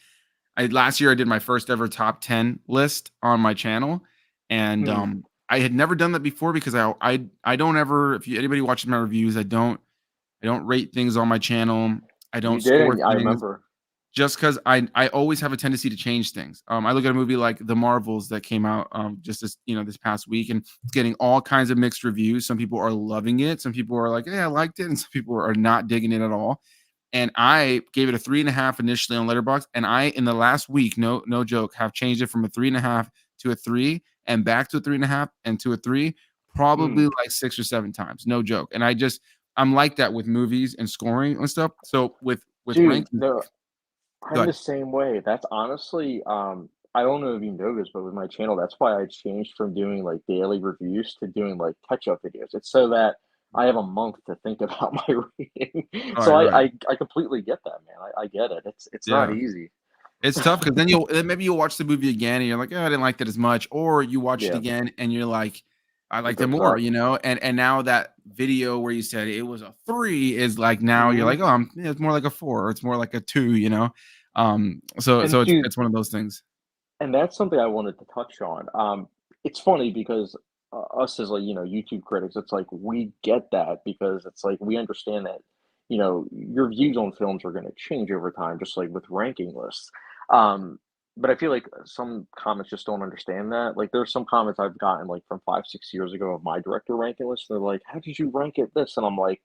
last year I did my first ever top 10 list on my channel, and, Hmm. I had never done that before because I don't ever if anybody watches my reviews, I don't rate things on my channel, I You don't score didn't. I things. remember. Just because I always have a tendency to change things. I look at a movie like The Marvels that came out, just this past week, and it's getting all kinds of mixed reviews. Some people are loving it, some people are like, "Hey, I liked it," and some people are not digging it at all. And I gave it a 3.5 initially on Letterboxd, and I in the last week, no joke, have changed it from a 3.5 to a 3, and back to a 3.5 and to a 3, probably Hmm. like 6 or 7 times, no joke. And I'm like that with movies and scoring and stuff. So with Dude, ranking, no, I'm good. the same way. That's honestly, I don't know if you know this, but with my channel, that's why I changed from doing like daily reviews to doing like catch-up videos. It's so that I have a month to think about my reading. Right, So right. I completely get that, man. I get it. It's not Yeah. easy. It's tough because then maybe you'll watch the movie again and you're like, "Oh, I didn't like that as much," or you watch it Yeah, again and you're like, "I it liked it goes more," up. and now that video where you said it was a 3 is like now you're Mhm. like, "Oh, yeah, it's more like a 4 or it's more like a 2," you know? So And dude, it's one of those things. and that's something I wanted to touch on. It's funny because us as like YouTube critics, it's like we get that because it's like we understand that your views on films are going to change over time, just like with ranking lists. Um, but I feel like some comments just don't understand that. Like there's some comments I've gotten like from 5, 6 years ago of my director ranking list. They're like, "How did you rank it this?" And I'm like,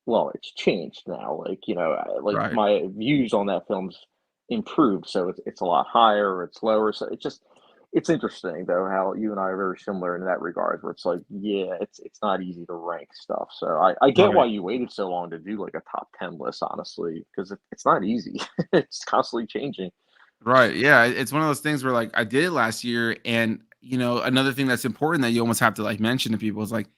"Well, it's changed now. Like like Right. my views on that film's improved, so it's a lot higher or it's lower." So it's interesting though how you and I are very similar in that regard, where it's like, yeah, it's not easy to rank stuff. So I get Right. why you waited so long to do like a top 10 list, honestly, because it's not easy. It's constantly changing. Right. Yeah. It's one of those things where like I did it last year. And, another thing that's important that you almost have to like mention to people is like,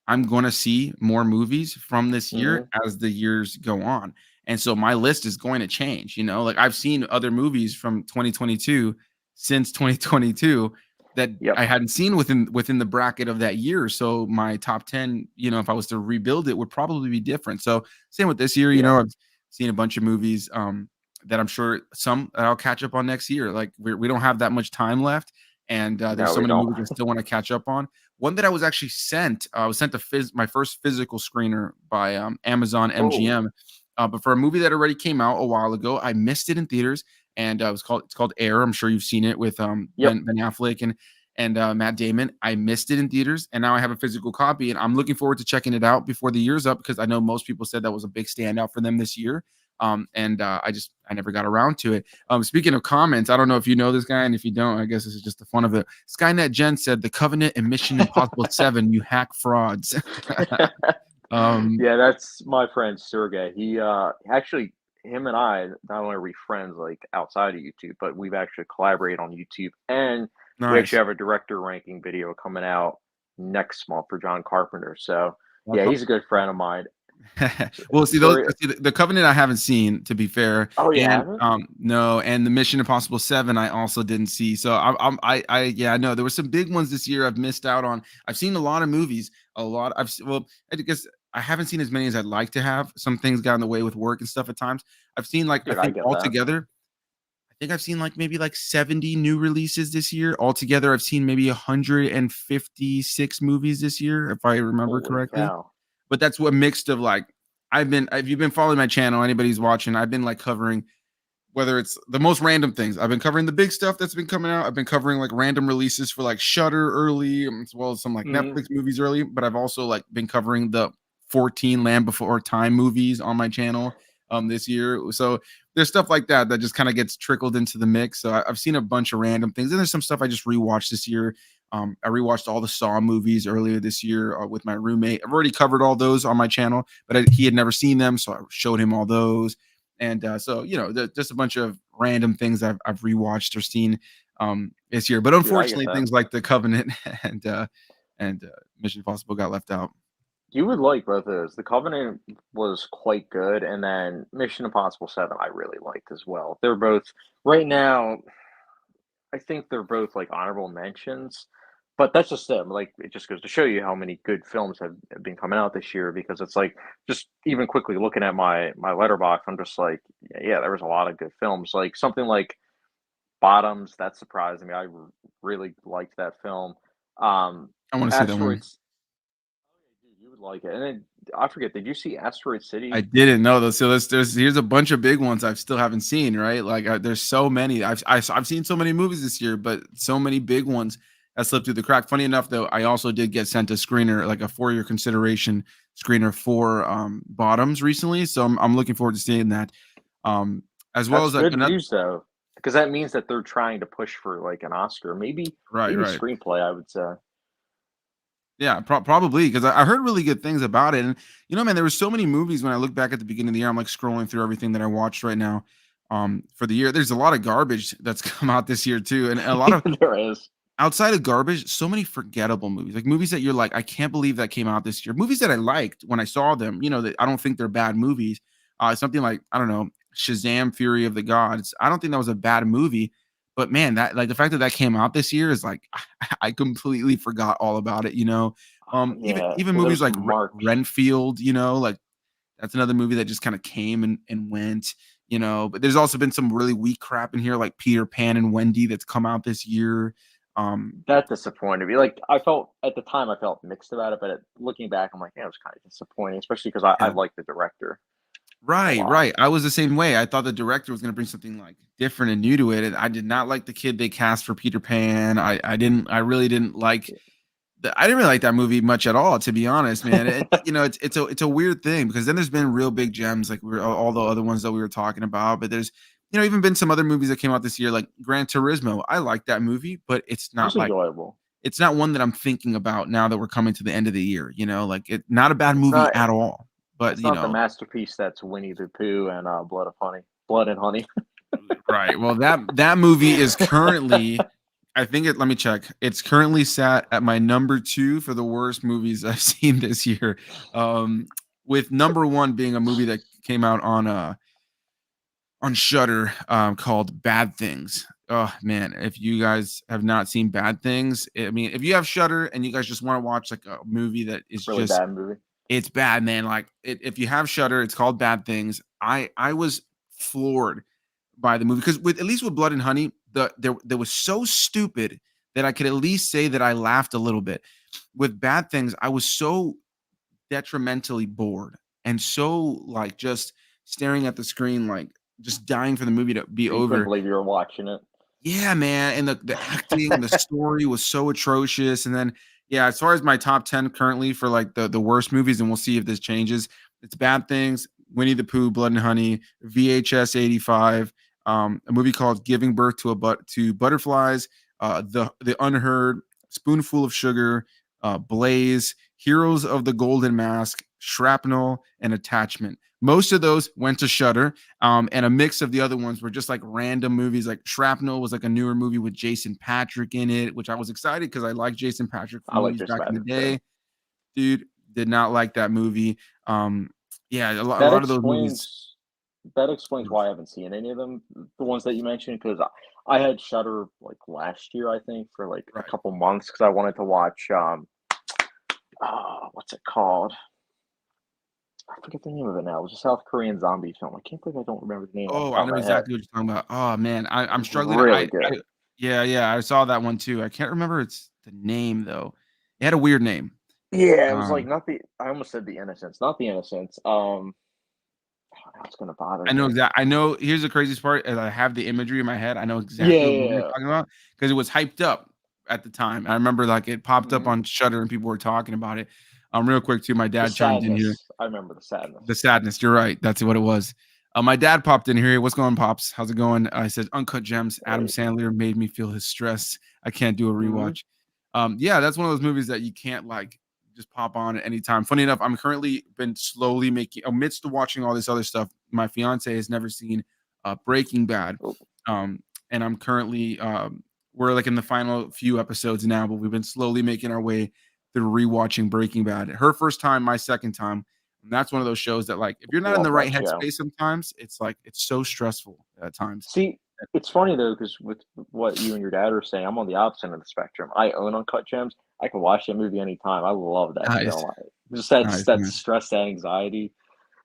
I'm gonna see more movies from this year Hmm. as the years go on. And so my list is going to change, like I've seen other movies from 2022 since 2022 that Yep. I hadn't seen within the bracket of that year. So my top 10, if I was to rebuild it would probably be different. So same with this year, Yeah. I've seen a bunch of movies that I'm sure some that I'll catch up on next year. Like we don't have that much time left. And there's No, so we many don't. movies I still want to catch up on. One that I was actually sent, I was sent my first physical screener by Amazon Oh, MGM, but for a movie that already came out a while ago, I missed it in theaters, and it's called Air. I'm sure you've seen it with yep. Ben Affleck and Matt Damon. I missed it in theaters, and now I have a physical copy, and I'm looking forward to checking it out before the year's up because I know most people said that was a big standout for them this year. And I never got around to it. Speaking of comments, I don't know if you know this guy, and if you don't, I guess this is just the fun of it. Skynet Jen said, "The Covenant and Mission Impossible 7, you hack frauds." um, Yeah, that's my friend Sergey. He actually him and I not only are we friends like outside of YouTube, but we've actually collaborated on YouTube and we actually nice. have a director ranking video coming out next month for John Carpenter. So yeah, That's he's a good friend of mine. well, see those For see the Covenant I haven't seen, to be fair, oh, you and haven't? no, and the Mission Impossible 7 I also didn't see. So yeah, I know there were some big ones this year I've missed out on. I've seen a lot of movies, a lot. Well, I guess I haven't seen as many as I'd like to have. Some things got in the way with work and stuff at times. I've seen like I Dude, I think get that. altogether I think I've seen like maybe like 70 new releases this year. Altogether, I've seen maybe 156 movies this year, if I remember Holy correctly. cow. But that's what mixed of like if you've been following my channel, anybody's watching, I've been like covering whether it's the most random things. I've been covering the big stuff that's been coming out. I've been covering like random releases for like Shutter early, as well as some like Mhm. Netflix movies early. But I've also like been covering the 14 Land Before Time movies on my channel this year. So there's stuff like that that just kind of gets trickled into the mix. So I've seen a bunch of random things, and there's some stuff I just rewatched this year. I rewatched all the Saw movies earlier this year with my roommate. I've already covered all those on my channel, but he had never seen them, so I showed him all those. And so just a bunch of random things I've rewatched or seen this year. But Dude, I get unfortunately, that. things like The Covenant and Mission Impossible got left out. You would like both of those. The Covenant was quite good, and then Mission Impossible 7 I really liked as well. They're both right now, I think they're both like honorable mentions, but that's just them. Like it just goes to show you how many good films have been coming out this year because it's like just even quickly looking at my letterbox, I'm just like, yeah, there was a lot of good films. Like something like Bottoms, that surprised me. Really liked that film. Um I want to see that one. Asteroids, dude, you would like it. And then I forget, did you see Asteroid I City? didn't know those. So here's a bunch of big ones I've still haven't seen. Right, like there's so many. I've seen so many movies this year, but so many big ones that slipped through the crack. Funny enough, though, I also did get sent a screener, like a for your consideration screener for Bottoms recently. So I'm looking forward to seeing that. Um, as well That's as like good another. news though, because that means that they're trying to push for like an Oscar, Right, maybe right. screenplay, I would say. Yeah, probably because I heard really good things about it. And man, there were so many movies when I look back at the beginning of the year. I'm like scrolling through everything that I watched right now for the year. There's a lot of garbage that's come out this year too, and a lot of There is. outside of garbage, so many forgettable movies, like movies that you're like, I can't believe that came out this year. Movies that I liked when I saw them, that I don't think they're bad movies. Something like, I don't know, Shazam: Fury of the Gods. I don't think that was a bad movie, but man, that like the fact that that came out this year is like I completely forgot all about it. Even Yeah, even because there movies was like some marks. Renfield, like that's another movie that just kind of came and went. But there's also been some really weak crap in here, like Peter Pan and Wendy that's come out this year. Um, That disappointed me. Like, I felt at the time, I felt mixed about it, but looking back, I'm like, yeah, it was kind of disappointing, especially because I yeah, like the director a right, lot. right. I was the same way. I thought the director was going to bring something like different and new to it. And I did not like the kid they cast for Peter Pan. I really didn't like I didn't really like that movie much at all, to be honest, man. It's a weird thing because then there's been real big gems like all the other ones that we were talking about, but there's even been some other movies that came out this year like Gran Turismo. I like that movie, but It was enjoyable. it's not one that I'm thinking about now that we're coming to the end of the year. Like it not a bad It's movie not at all, but it's not the masterpiece that's Winnie the Pooh and Blood and Honey. right. Well, that movie is currently I think let me check. It's currently sat at my number 2 for the worst movies I've seen this year. Um, with number 1 being a movie that came out on Shudder, called Bad Things. Oh man, if you guys have not seen Bad Things, I mean, if you have Shudder and you guys just want to watch like a movie that is Really just bad movie. it's bad, man. Like if you have Shudder, it's called Bad Things. I was floored by the movie because with at least with Blood and Honey, there was so stupid that I could at least say that I laughed a little bit. With Bad Things, I was so detrimentally bored and so like just staring at the screen, like just dying for the movie to be You couldn't over. believe you were watching it. Yeah, man, and the acting and the story was so atrocious, and then, yeah, as far as my top 10 currently for, like, the worst movies, and we'll see if this changes, it's Bad Things, Winnie the Pooh, Blood and Honey, VHS 85, a movie called Giving Birth to Butterflies, The Unheard, Spoonful of Sugar, Blaze, Heroes of the Golden Mask, Shrapnel, and Attachment. Most of those went to Shudder, and a mix of the other ones were just like random movies. Like Shrapnel was like a newer movie with Jason Patrick in it, which I was excited because I liked Jason Patrick from I like movies Jason back in the Patrick too. day. Dude, did not like that movie. Yeah, a That lot of those movies. explains that explains why I haven't seen any of them, the ones that you mentioned, 'cause I had Shudder, like, last year, I think, for, like, a Right. couple months because I wanted to watch, what's it called? I forget the name of it now. It was a South Korean zombie film. I can't believe I don't remember the name off Oh, the I top of know my head. exactly what you're talking about. Oh man, It I'm was struggling. really good. Yeah, yeah, I saw that one too. I can't remember its the name though. It had a weird name. Yeah, it was like Um, not the I almost said The Innocents, not The Innocents, now it's gonna bother me. I know here's the craziest part is I have the imagery in my head. I know Yeah, exactly what yeah, movie you're yeah. talking about because it was hyped up at the time. I remember like it popped up Mhm. on Shudder and people were talking about it. Real quick too, my The dad chimed in here. Sadness. I remember The The Sadness. sadness, you're right. That's what it was. My dad popped in here. "What's going on, pops? How's it going?" I said, "Uncut Gems. Adam Hey. Sandler made me feel his stress. I can't do a Mhm. rewatch." Yeah, that's one of those movies that you can't like just pop on at any time. Funny enough, I'm currently been slowly making amidst watching all this other stuff. My fiance has never seen Breaking Bad, Oh, and I'm currently we're like in the final few episodes now, but we've been slowly making our way through rewatching Breaking Bad. Her first time, my second time. And that's one of those shows that, like, if you're not in love the right that show. headspace sometimes, it's like it's so stressful at times. See, it's funny though, because with what you and your dad are saying, I'm on the opposite end of the spectrum. I own Uncut Gems. I can watch that movie anytime. I love that Nice, film. Just nice, that nice. stress, that anxiety,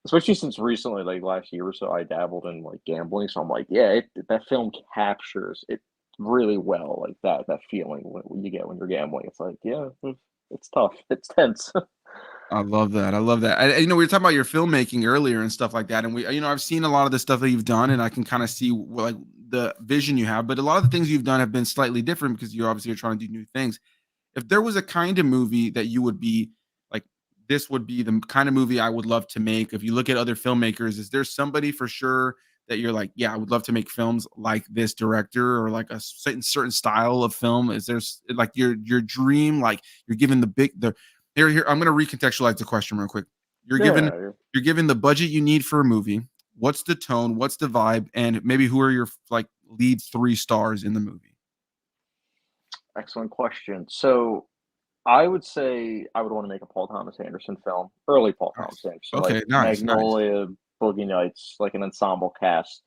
especially since recently, like last year or so, I dabbled in like gambling. So I'm like, yeah, that film captures it really well, like that feeling when you get when you're gambling. It's like, yeah, it's tough. It's tense. I love that. I love that. We were talking about your filmmaking earlier and stuff like that, and I've seen a lot of the stuff that you've done, and I can kind of see like the vision you have. But a lot of the things you've done have been slightly different because you obviously are trying to do new things. If there was a kind of movie that you would be like, this would be the kind of movie I would love to make. If you look at other filmmakers, is there somebody for sure that you're like, yeah, I would love to make films like this director or like a certain style of film? Is there like your dream, like you're given the big the here, I'm gonna recontextualize the question real quick. You're given Yeah. you're given the budget you need for a movie. What's the tone? What's the vibe? And maybe who are your like lead 3 stars in the movie? Excellent question. So I would say I would want to make a Paul Thomas Anderson film, early Paul Thomas Nice. Anderson, like Okay, nice, nice. Magnolia, Boogie Nights, like an ensemble cast.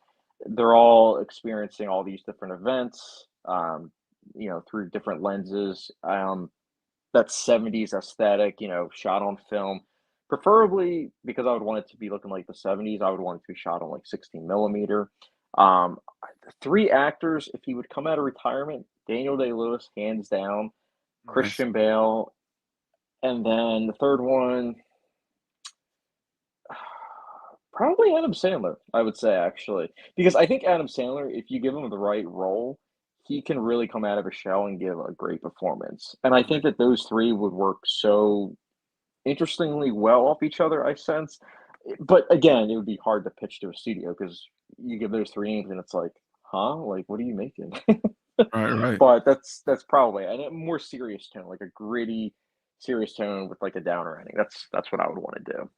They're all experiencing all these different events, through different lenses. that 70s aesthetic, shot on film. Preferably because I would want it to be looking like the 70s, I would want it to be shot on like 16 millimeter. The three actors, if he would come out of retirement, Daniel Day Lewis, hands down, Nice. Christian Bale, and then the third one, probably Adam Sandler, I would say actually, because I think Adam Sandler, if you give him the right role, he can really come out of a shell and give a great performance. And I think Right. that those three would work so interestingly well off each other, I sense. But again, it would be hard to pitch to a studio because you give those three names and it's like, huh? Like, what are you making? Right. Right. But that's probably and a more serious tone, like a gritty, serious tone with like a downer ending. That's what I would want to do.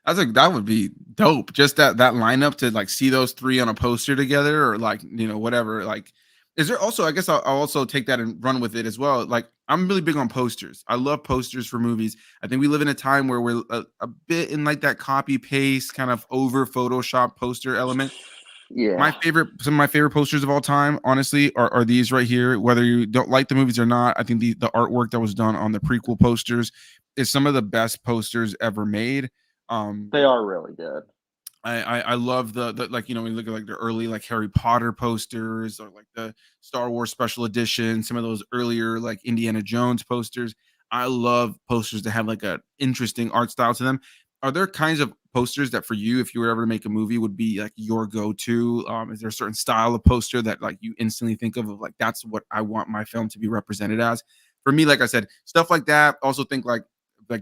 That's like that would be dope. Just that lineup to like see those three on a poster together, or like whatever. Like, is there also? I guess I'll also take that and run with it as well. Like, I'm really big on posters. I love posters for movies. I think we live in a time where we're a bit in like that copy paste kind of over Photoshop poster element. Yeah, Some of my favorite posters of all time, honestly, are these right here. Whether you don't like the movies or not, I think the artwork that was done on the prequel posters is some of the best posters ever made. Um, they are really good. I love the like when you look at like the early like Harry Potter posters or like the Star Wars special edition, some of those earlier like Indiana Jones posters. I love posters that have like a interesting art style to them. Are there kinds of posters that for you, if you were ever to make a movie, would be like your go-to? Is there a certain style of poster that like you instantly think of like that's what I want my film to be represented as? For me, like I said, stuff like that. Also think like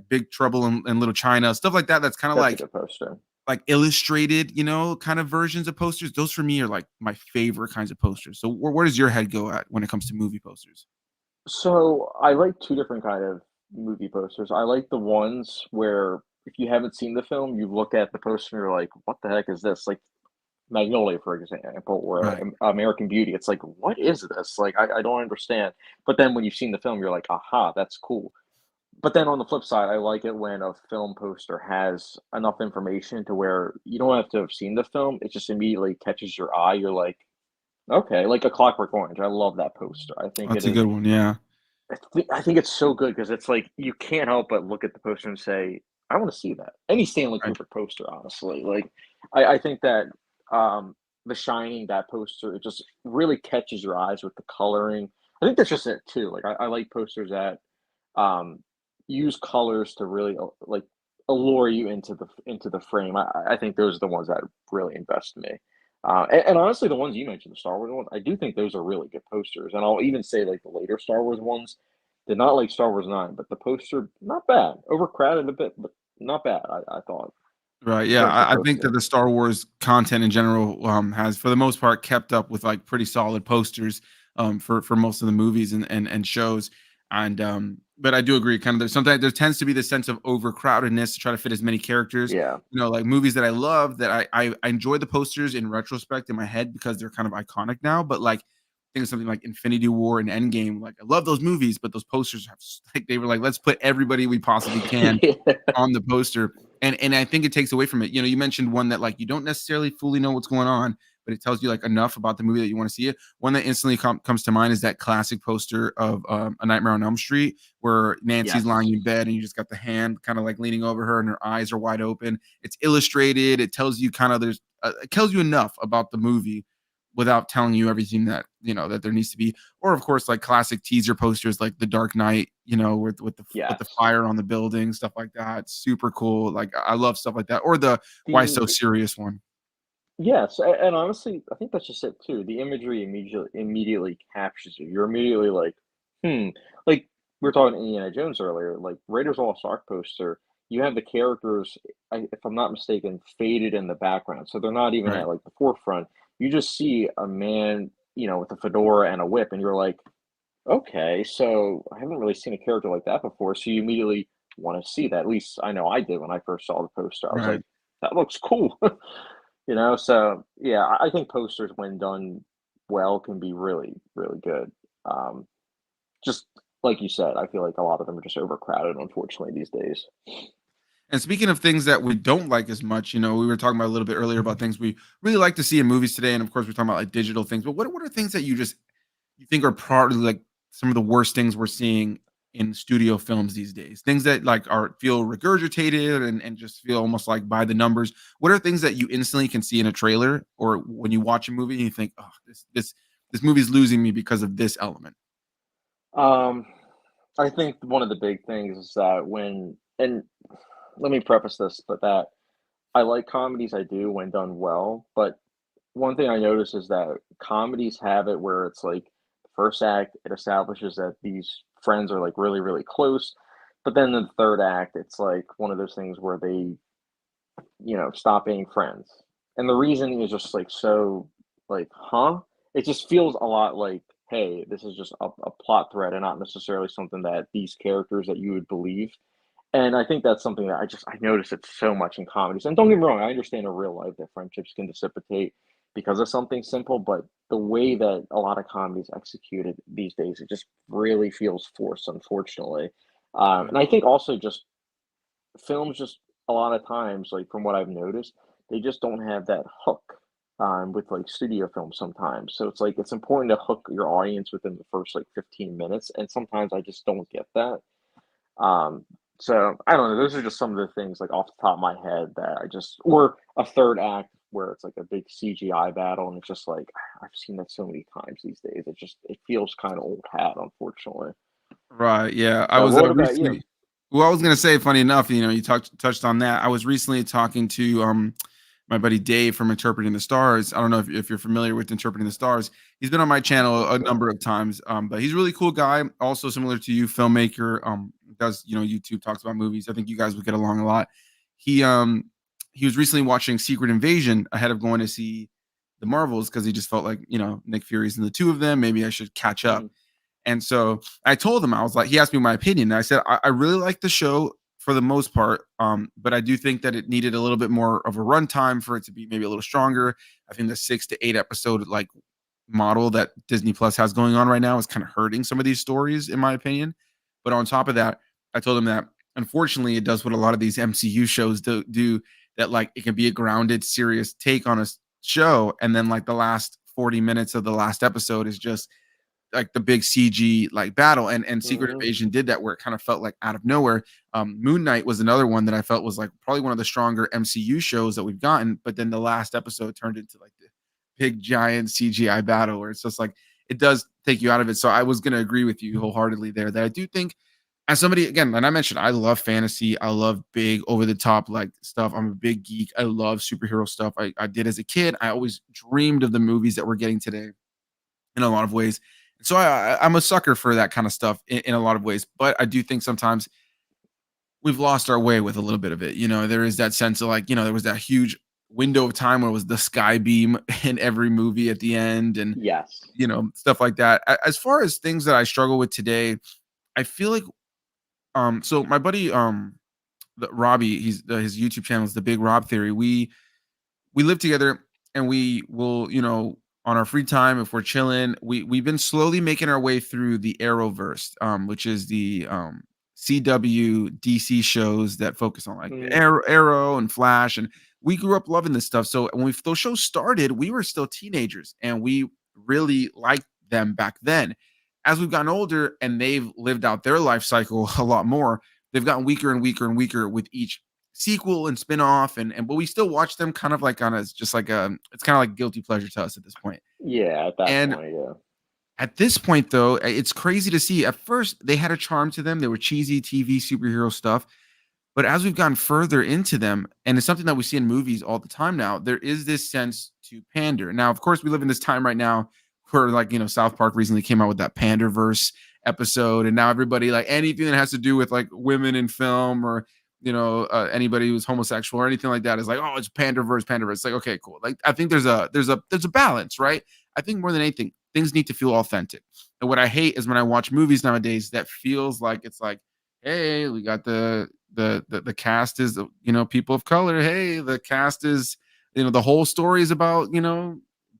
Big Trouble in Little China, stuff like that. That's kind of That's a good poster. like illustrated, kind of versions of posters. Those for me are like my favorite kinds of posters. So where does your head go at when it comes to movie posters? So I like two different kind of movie posters. I like the ones where if you haven't seen the film, you look at the poster and you're like, "What the heck is this?" Like Magnolia, for example, or Right. American Beauty. It's like, "What is this?" Like I don't understand. But then when you've seen the film, you're like, "Aha, that's cool." But then on the flip side, I like it when a film poster has enough information to where you don't have to have seen the film. It just immediately catches your eye. You're like, okay, like a Clockwork Orange. I love that poster. I think it That's a is good one. Yeah. I think it's so good because it's like you can't help but look at the poster and say, "I want to see that." Any Stanley Right. Kubrick poster, honestly. Like, I think that The Shining, that poster, it just really catches your eyes with the coloring. I think that's just it too. Like, I like posters that um, use colors to really like allure you into the frame. I think those are the ones that really invest in me. And honestly, the ones you mentioned, the Star Wars ones, I do think those are really good posters. And I'll even say like the later Star Wars ones, did not like Star Wars 9, but the poster not bad, overcrowded a bit, but not bad. I thought Right. in Yeah. terms of I think that poster. the Star Wars content in general has, for the most part, kept up with like pretty solid posters for most of the movies and shows. And but I do agree. Kind of, sometimes there tends to be this sense of overcrowdedness to try to fit as many characters. Yeah. Like movies that I love that I enjoy the posters in retrospect in my head because they're kind of iconic now. But like, think of something like Infinity War and Endgame. Like I love those movies, but those posters have like they were like, let's put everybody we possibly can Yeah. on the poster. And I think it takes away from it. You mentioned one that like you don't necessarily fully know what's going on, but it tells you like enough about the movie that you want to see it. One that instantly comes to mind is that classic poster of A Nightmare on Elm Street, where Nancy's lying in Yes. bed and you just got the hand kind of like leaning over her and her eyes are wide open. It's illustrated. It tells you kind of it tells you enough about the movie without telling you everything that that there needs to be. Or of course, like classic teaser posters like The Dark Knight, with the Yes. fire on the building, stuff like that. Super cool. Like I love stuff like that. Or the Why So The Serious one. Yes, and honestly, I think that's just it too. The imagery immediately captures you. You're immediately like, hmm. Like we were talking Indiana Jones earlier, like Raiders of the Lost Ark poster. You have the characters, if I'm not mistaken, faded in the background, so they're not even Right. at like the forefront. You just see a man, with a fedora and a whip, and you're like, okay, so I haven't really seen a character like that before. So you immediately want to see that. At least I know I did when I first saw the poster. I was Right. like, that looks cool. So yeah, I think posters when done well can be really, really good. Um, just like you said, I feel like a lot of them are just overcrowded, unfortunately, these days. And speaking of things that we don't like as much, we were talking about a little bit earlier about things we really like to see in movies today. And of course, we're talking about like digital things. But what are things that you think are probably like some of the worst things we're seeing in studio films these days? Things that like are feel regurgitated and just feel almost like by the numbers. What are things that you instantly can see in a trailer or when you watch a movie and you think, oh, this movie's losing me because of this element? Um, I think one of the big things is that and let me preface this, but that I like comedies, I do when done well, but one thing I notice is that comedies have it where it's like the first act, it establishes that these friends are like really, really close. But then the third act, it's like one of those things where they, stop being friends. And the reason is just like so like, huh? It just feels a lot like, hey, this is just a plot thread and not necessarily something that these characters that you would believe. And I think that's something that I notice it so much in comedies. And don't get me wrong, I understand in real life that friendships can dissipate because of something simple, but the way that a lot of comedies executed these days, it just really feels forced, unfortunately. Right. And I think also just films, just a lot of times, like from what I've noticed, they just don't have that hook with like studio films sometimes. So it's like it's important to hook your audience within the first like 15 minutes. And sometimes I just don't get that. Um, so I don't know. Those are just some of the things like off the top of my head that or a third act where it's like a big CGI battle, and it's just like I've seen that so many times these days. It feels kind of old hat, unfortunately. Right. Yeah. I So was what about you? recently. Well, I was gonna say, funny enough, you touched on that. I was recently talking to my buddy Dave from Interpreting the Stars. I don't know if you're familiar with Interpreting the Stars. He's been on my channel a Okay. number of times. But he's a really cool guy. Also similar to you, filmmaker. Does YouTube, talks about movies. I think you guys would get along a lot. He um he was recently watching Secret Invasion ahead of going to see the Marvels because he just felt like Nick Fury's in the two of them. Maybe I should catch up. Mhm. And so I told him, I was like, he asked me my opinion. And I said, I really like the show for the most part. But I do think that it needed a little bit more of a runtime for it to be maybe a little stronger. I think the 6 to 8 episode like model that Disney Plus has going on right now is kind of hurting some of these stories, in my opinion. But on top of that, I told him that unfortunately it does what a lot of these MCU shows do that like it can be a grounded, serious take on a show. And then like the last 40 minutes of the last episode is just like the big CG like battle and Secret Mhm. Invasion did that where it kind of felt like out of nowhere. Moon Knight was another one that I felt was like probably one of the stronger MCU shows that we've gotten, but then the last episode turned into like the big giant CGI battle where it's just like it does take you out of it. So I was going to agree with you wholeheartedly there that I do think as somebody again, and I mentioned I love fantasy, I love big over the top like stuff. I'm a big geek. I love superhero stuff. I did as a kid. I always dreamed of the movies that we're getting today in a lot of ways. So I'm a sucker for that kind of stuff in a lot of ways, but I do think sometimes we've lost our way with a little bit of it. There is that sense of like, there was that huge window of time where it was the sky beam in every movie at the end and Yes. stuff like that. As far as things that I struggle with today, I feel like so my buddy Robbie, his YouTube channel is the Big Rob Theory. We live together and we will, on our free time, if we're chilling, we've been slowly making our way through the Arrowverse, which is the CW DC shows that focus on like the Mhm. Arrow and Flash. And we grew up loving this stuff. So when those shows started, we were still teenagers and we really liked them back then. As we've gotten older and they've lived out their life cycle a lot more, they've gotten weaker and weaker and weaker with each sequel and spin-off but we still watch them kind of like on as just like it's kind of like guilty pleasure to us at this point. Yeah, at that And point, yeah. at this point though, it's crazy to see. At first they had a charm to them. They were cheesy TV superhero stuff. But as we've gotten further into them, and it's something that we see in movies all the time now, there is this sense to pander. Now, of course, we live in this time right now where, like, South Park recently came out with that Panderverse episode, and now everybody, like, anything that has to do with like women in film or anybody who's homosexual or anything like that is like, oh, it's Panderverse, Panderverse. It's like, okay, cool. Like, I think there's a balance, right? I think more than anything, things need to feel authentic. And what I hate is when I watch movies nowadays that feels like it's like, hey, we got the cast is people of color. Hey, the cast is the whole story is about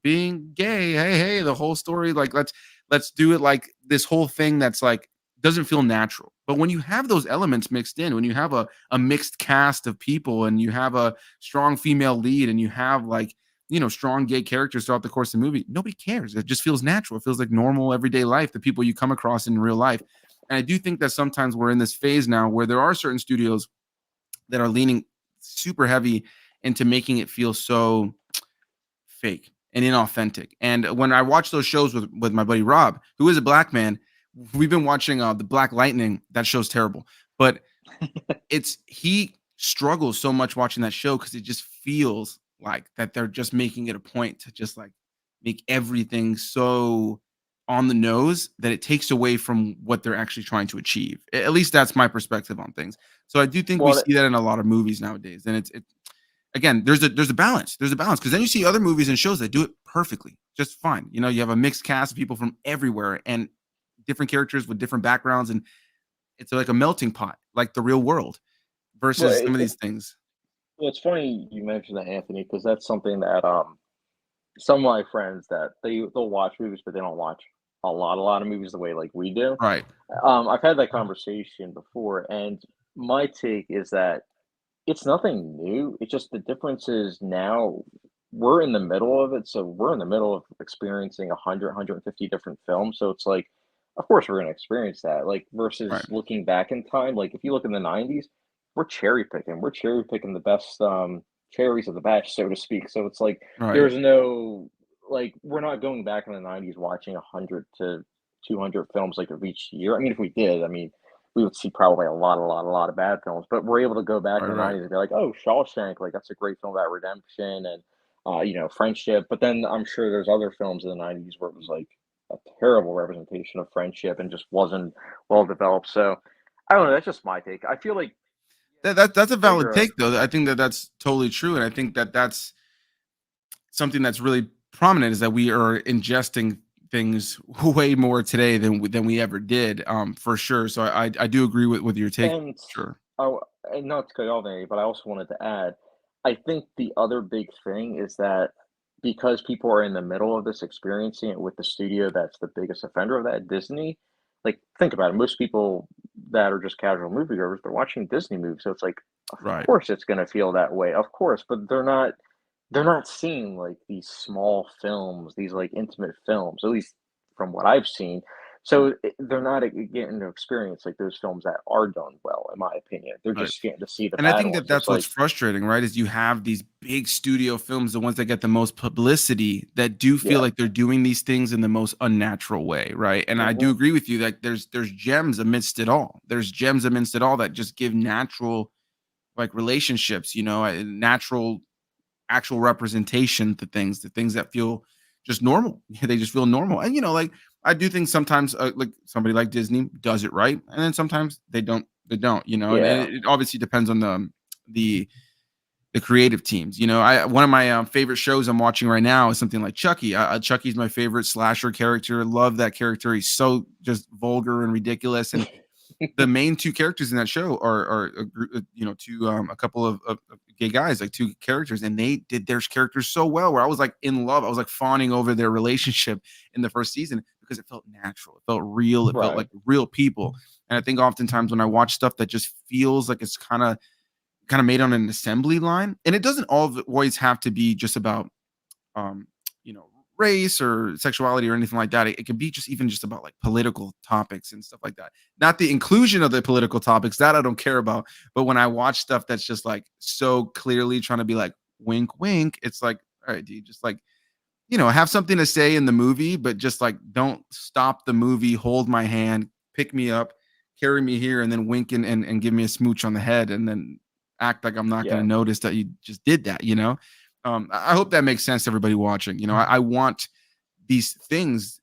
being gay. Hey, the whole story, like let's do it like this whole thing that's like doesn't feel natural. But when you have those elements mixed in, when you have a mixed cast of people and you have a strong female lead and you have like strong gay characters throughout the course of the movie, nobody cares. It just feels natural. It feels like normal everyday life, the people you come across in real life. And I do think that sometimes we're in this phase now where there are certain studios that are leaning super heavy into making it feel so fake and inauthentic. And when I watch those shows with my buddy Rob, who is a black man, we've been watching the Black Lightning. That show's terrible, but it's he struggles so much watching that show because it just feels like that they're just making it a point to just like make everything so on the nose that it takes away from what they're actually trying to achieve. At least that's my perspective on things. So I do think we Well, see that in a lot of movies nowadays, and it's again, there's a balance. There's a balance because then you see other movies and shows that do it perfectly, just fine. You know, you have a mixed cast of people from everywhere and different characters with different backgrounds, and it's like a melting pot, like the real world well, versus some of these things. well, it's funny you mentioned that, Anthony, because that's something that some of my friends that they'll watch movies, but they don't watch a lot of movies the way like we do. Right, I've had that conversation before, and my take is that it's nothing new. It's just the difference is now we're in the middle of it. So we're in the middle of experiencing 100, 150 different films. So it's like, of course, we're going to experience that. Like, versus right, looking back in time, like, if you look in the 90s, we're cherry picking. We're cherry picking the best cherries of the batch, so to speak. So it's like, right, there's no, like, we're not going back in the 90s watching 100 to 200 films like of each year. I mean, if we did, I mean, we would see probably a lot of bad films. But we're able to go back right, in the right, '90s and be like, "Oh, Shawshank, like that's a great film about redemption and friendship." But then I'm sure there's other films in the '90s where it was like a terrible representation of friendship and just wasn't well developed. So I don't know. That's just my take. I feel like that's a valid bigger. take, though. I think that that's totally true, and I think that that's something that's really prominent is that we are ingesting things way more today than we ever did, for sure. So I do agree with your take, And sure. oh, and not to cut you off, Andy, but I also wanted to add, I think the other big thing is that because people are in the middle of this experiencing it with the studio that's the biggest offender of that, Disney. Like, think about it. Most people that are just casual moviegoers, they're watching Disney movies, so it's like, of Right, course it's going to feel that way, of course, but they're not seeing like these small films, these like intimate films, at least from what I've seen. So they're not getting to experience like those films that are done well, in my opinion. They're right. just getting to see the And I bad think that ones. So it's that's what's like, frustrating, right? Is you have these big studio films, the ones that get the most publicity, that do feel yeah, like they're doing these things in the most unnatural way, right? And I do hmm agree with you that there's gems amidst it all. There's gems amidst it all that just give natural like relationships, natural actual representation to things, the things that feel just normal. They just feel normal. And like I do think sometimes like somebody like Disney does it right, and then sometimes they don't. They don't. And yeah, it obviously depends on the the creative teams. I one of my favorite shows I'm watching right now is something like Chucky. Chucky's my favorite slasher character. Love that character. He's so just vulgar and ridiculous, and the main two characters in that show are two a couple of gay guys, like two characters, and they did their characters so well. Where I was like in love, I was like fawning over their relationship in the first season because it felt natural, it felt real, it felt right. like real people. And I think oftentimes when I watch stuff that just feels like it's kind of made on an assembly line, and it doesn't always have to be just about um, you know, race or sexuality or anything like that. It could be just even just about like political topics and stuff like that. Not the inclusion of the political topics that I don't care about, but when I watch stuff that's just like so clearly trying to be like wink, wink, it's like, all right, dude, just like have something to say in the movie, but just like don't stop the movie, hold my hand, pick me up, carry me here, and then wink and give me a smooch on the head, and then act like I'm not going Yeah. to notice that you just did that. I hope that makes sense to everybody watching. I want these things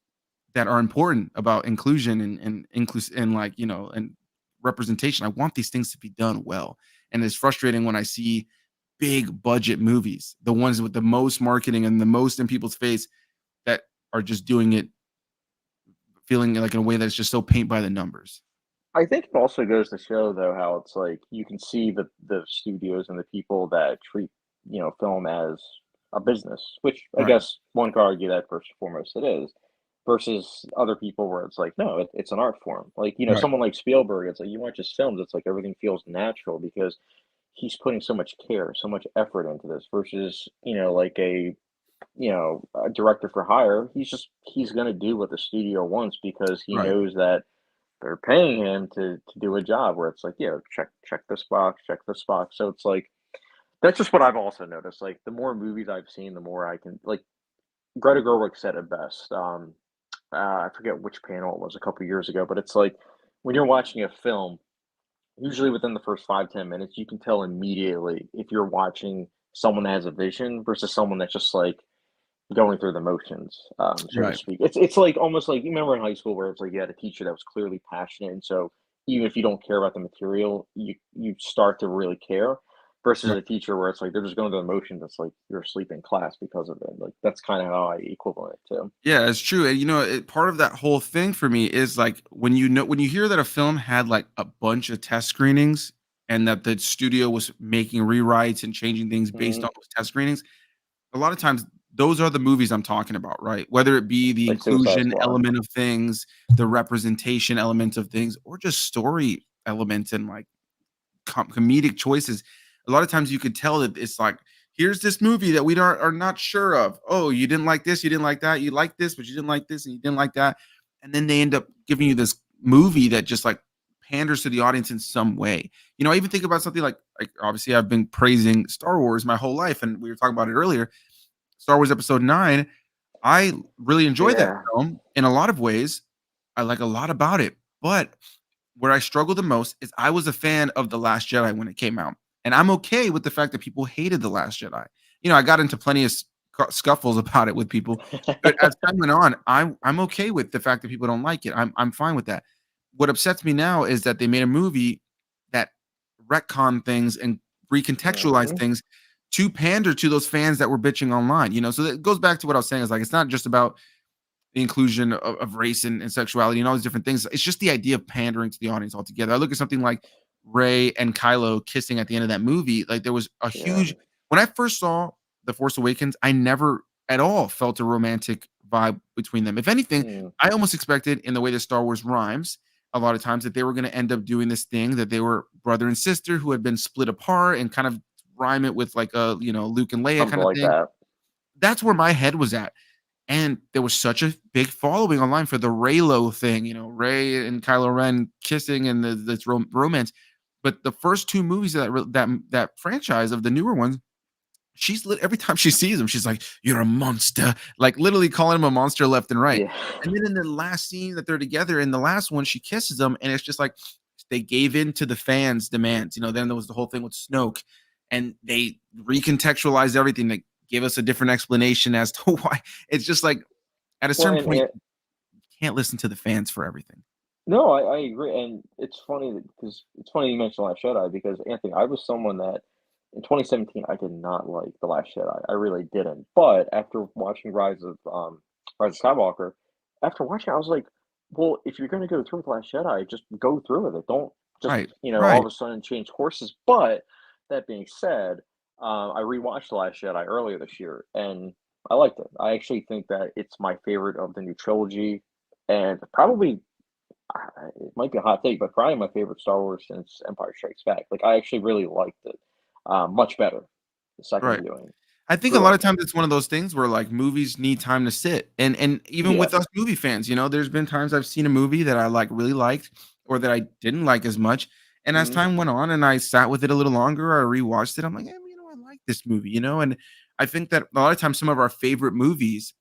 that are important about inclusion and inclus and like and representation. I want these things to be done well, and it's frustrating when I see big budget movies, the ones with the most marketing and the most in people's face, that are just doing it feeling like in a way that's just so paint by the numbers. I think it also goes to show though how it's like you can see the studios and the people that treat, film as a business, which I Right, guess one could argue that first and foremost it is, versus other people where it's like, no, it's an art form. Like, right, someone like Spielberg, it's like you watch his films, it's like everything feels natural because he's putting so much care, so much effort into this versus, like a director for hire, he's gonna do what the studio wants because he right. knows that they're paying him to do a job where it's like, yeah, check this box, check this box. So it's like that's just what I've also noticed. Like the more movies I've seen, the more I can like Greta Gerwig said it best. I forget which panel it was a couple years ago, but it's like when you're watching a film, usually within the first 5-10 minutes, you can tell immediately if you're watching someone that has a vision versus someone that's just like going through the motions, so to Right. speak. It's like almost like you remember in high school where it's like you had a teacher that was clearly passionate, and so even if you don't care about the material, you start to really care. Versus Right. a teacher where it's like they're just going through the motions. It's like you're asleep in class because of it. Like that's kind of how I equivalent it to. Yeah, it's true. And part of that whole thing for me is like when you hear that a film had like a bunch of test screenings and that the studio was making rewrites and changing things based Mhm. on those test screenings, a lot of times those are the movies I'm talking about, right? Whether it be the Like Suicide inclusion Squad. element of things, the representation element of things, or just story elements and like comedic choices. A lot of times you could tell that it's like, here's this movie that we are not sure of. Oh, you didn't like this, you didn't like that, you like this, but you didn't like this, and you didn't like that. And then they end up giving you this movie that just like panders to the audience in some way. I even think about something like obviously I've been praising Star Wars my whole life, and we were talking about it earlier. Star Wars Episode 9, I really enjoyed that Yeah. film in a lot of ways. I like a lot about it, but where I struggle the most is I was a fan of The Last Jedi when it came out, and I'm okay with the fact that people hated The Last Jedi. I got into plenty of scuffles about it with people, but as time went on, I'm okay with the fact that people don't like it. I'm fine with that. What upsets me now is that they made a movie that retcon things and recontextualize Mhm. things to pander to those fans that were bitching online. So that goes back to what I was saying is like it's not just about the inclusion of race and sexuality and all these different things. It's just the idea of pandering to the audience altogether. I look at something like Ray and Kylo kissing at the end of that movie. Like there was a Yeah. huge when I first saw The Force Awakens, I never at all felt a romantic vibe between them. If anything, Mm. I almost expected in the way that Star Wars rhymes a lot of times that they were going to end up doing this thing that they were brother and sister who had been split apart and kind of rhyme it with like a Luke and Leia Something kind of like thing. that. That's where my head was at. And there was such a big following online for the Reylo thing, Rey and Kylo Ren kissing and this romance. But the first two movies of that franchise of the newer ones, every time she sees him, she's like, "You're a monster!" Like literally calling him a monster left and right. Yeah. And then in the last scene that they're together, in the last one, she kisses him, and it's just like they gave in to the fans' demands. Then there was the whole thing with Snoke, and they recontextualized everything. They gave us a different explanation as to why. It's just like at a Well, certain point, you can't listen to the fans for everything. no, I agree, and it's funny because it's funny you mentioned Last Jedi because Anthony, I was someone that in 2017 I did not like The Last Jedi. I really didn't. But after watching Rise of Skywalker, after watching it, I was like, well, if you're gonna go through with Last Jedi, just go through with it. Don't just, Right, all right, of a sudden change courses. But that being said, I rewatched The Last Jedi earlier this year and I liked it. I actually think that it's my favorite of the new trilogy and probably it might be a hot take, but probably my favorite Star Wars since Empire Strikes Back. Like I actually really liked it, much better the second right. viewing. I think a Grew lot on of me. times it's one of those things where like movies need time to sit. And even Yeah. with us movie fans, there's been times I've seen a movie that I like really liked or that I didn't like as much. And as Hmm. time went on and I sat with it a little longer, I rewatched it. I'm like, I like this movie. And I think that a lot of times some of our favorite movies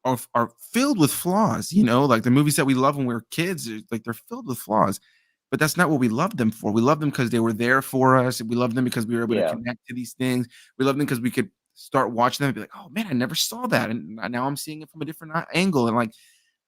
are filled with flaws. Like the movies that we love when we were kids, like they're filled with flaws. But that's not what we love them for. We love them because they were there for us. We love them because we were able to Yeah. connect to these things. We love them because we could start watching them and be like, "Oh man, I never saw that," and now I'm seeing it from a different angle. And like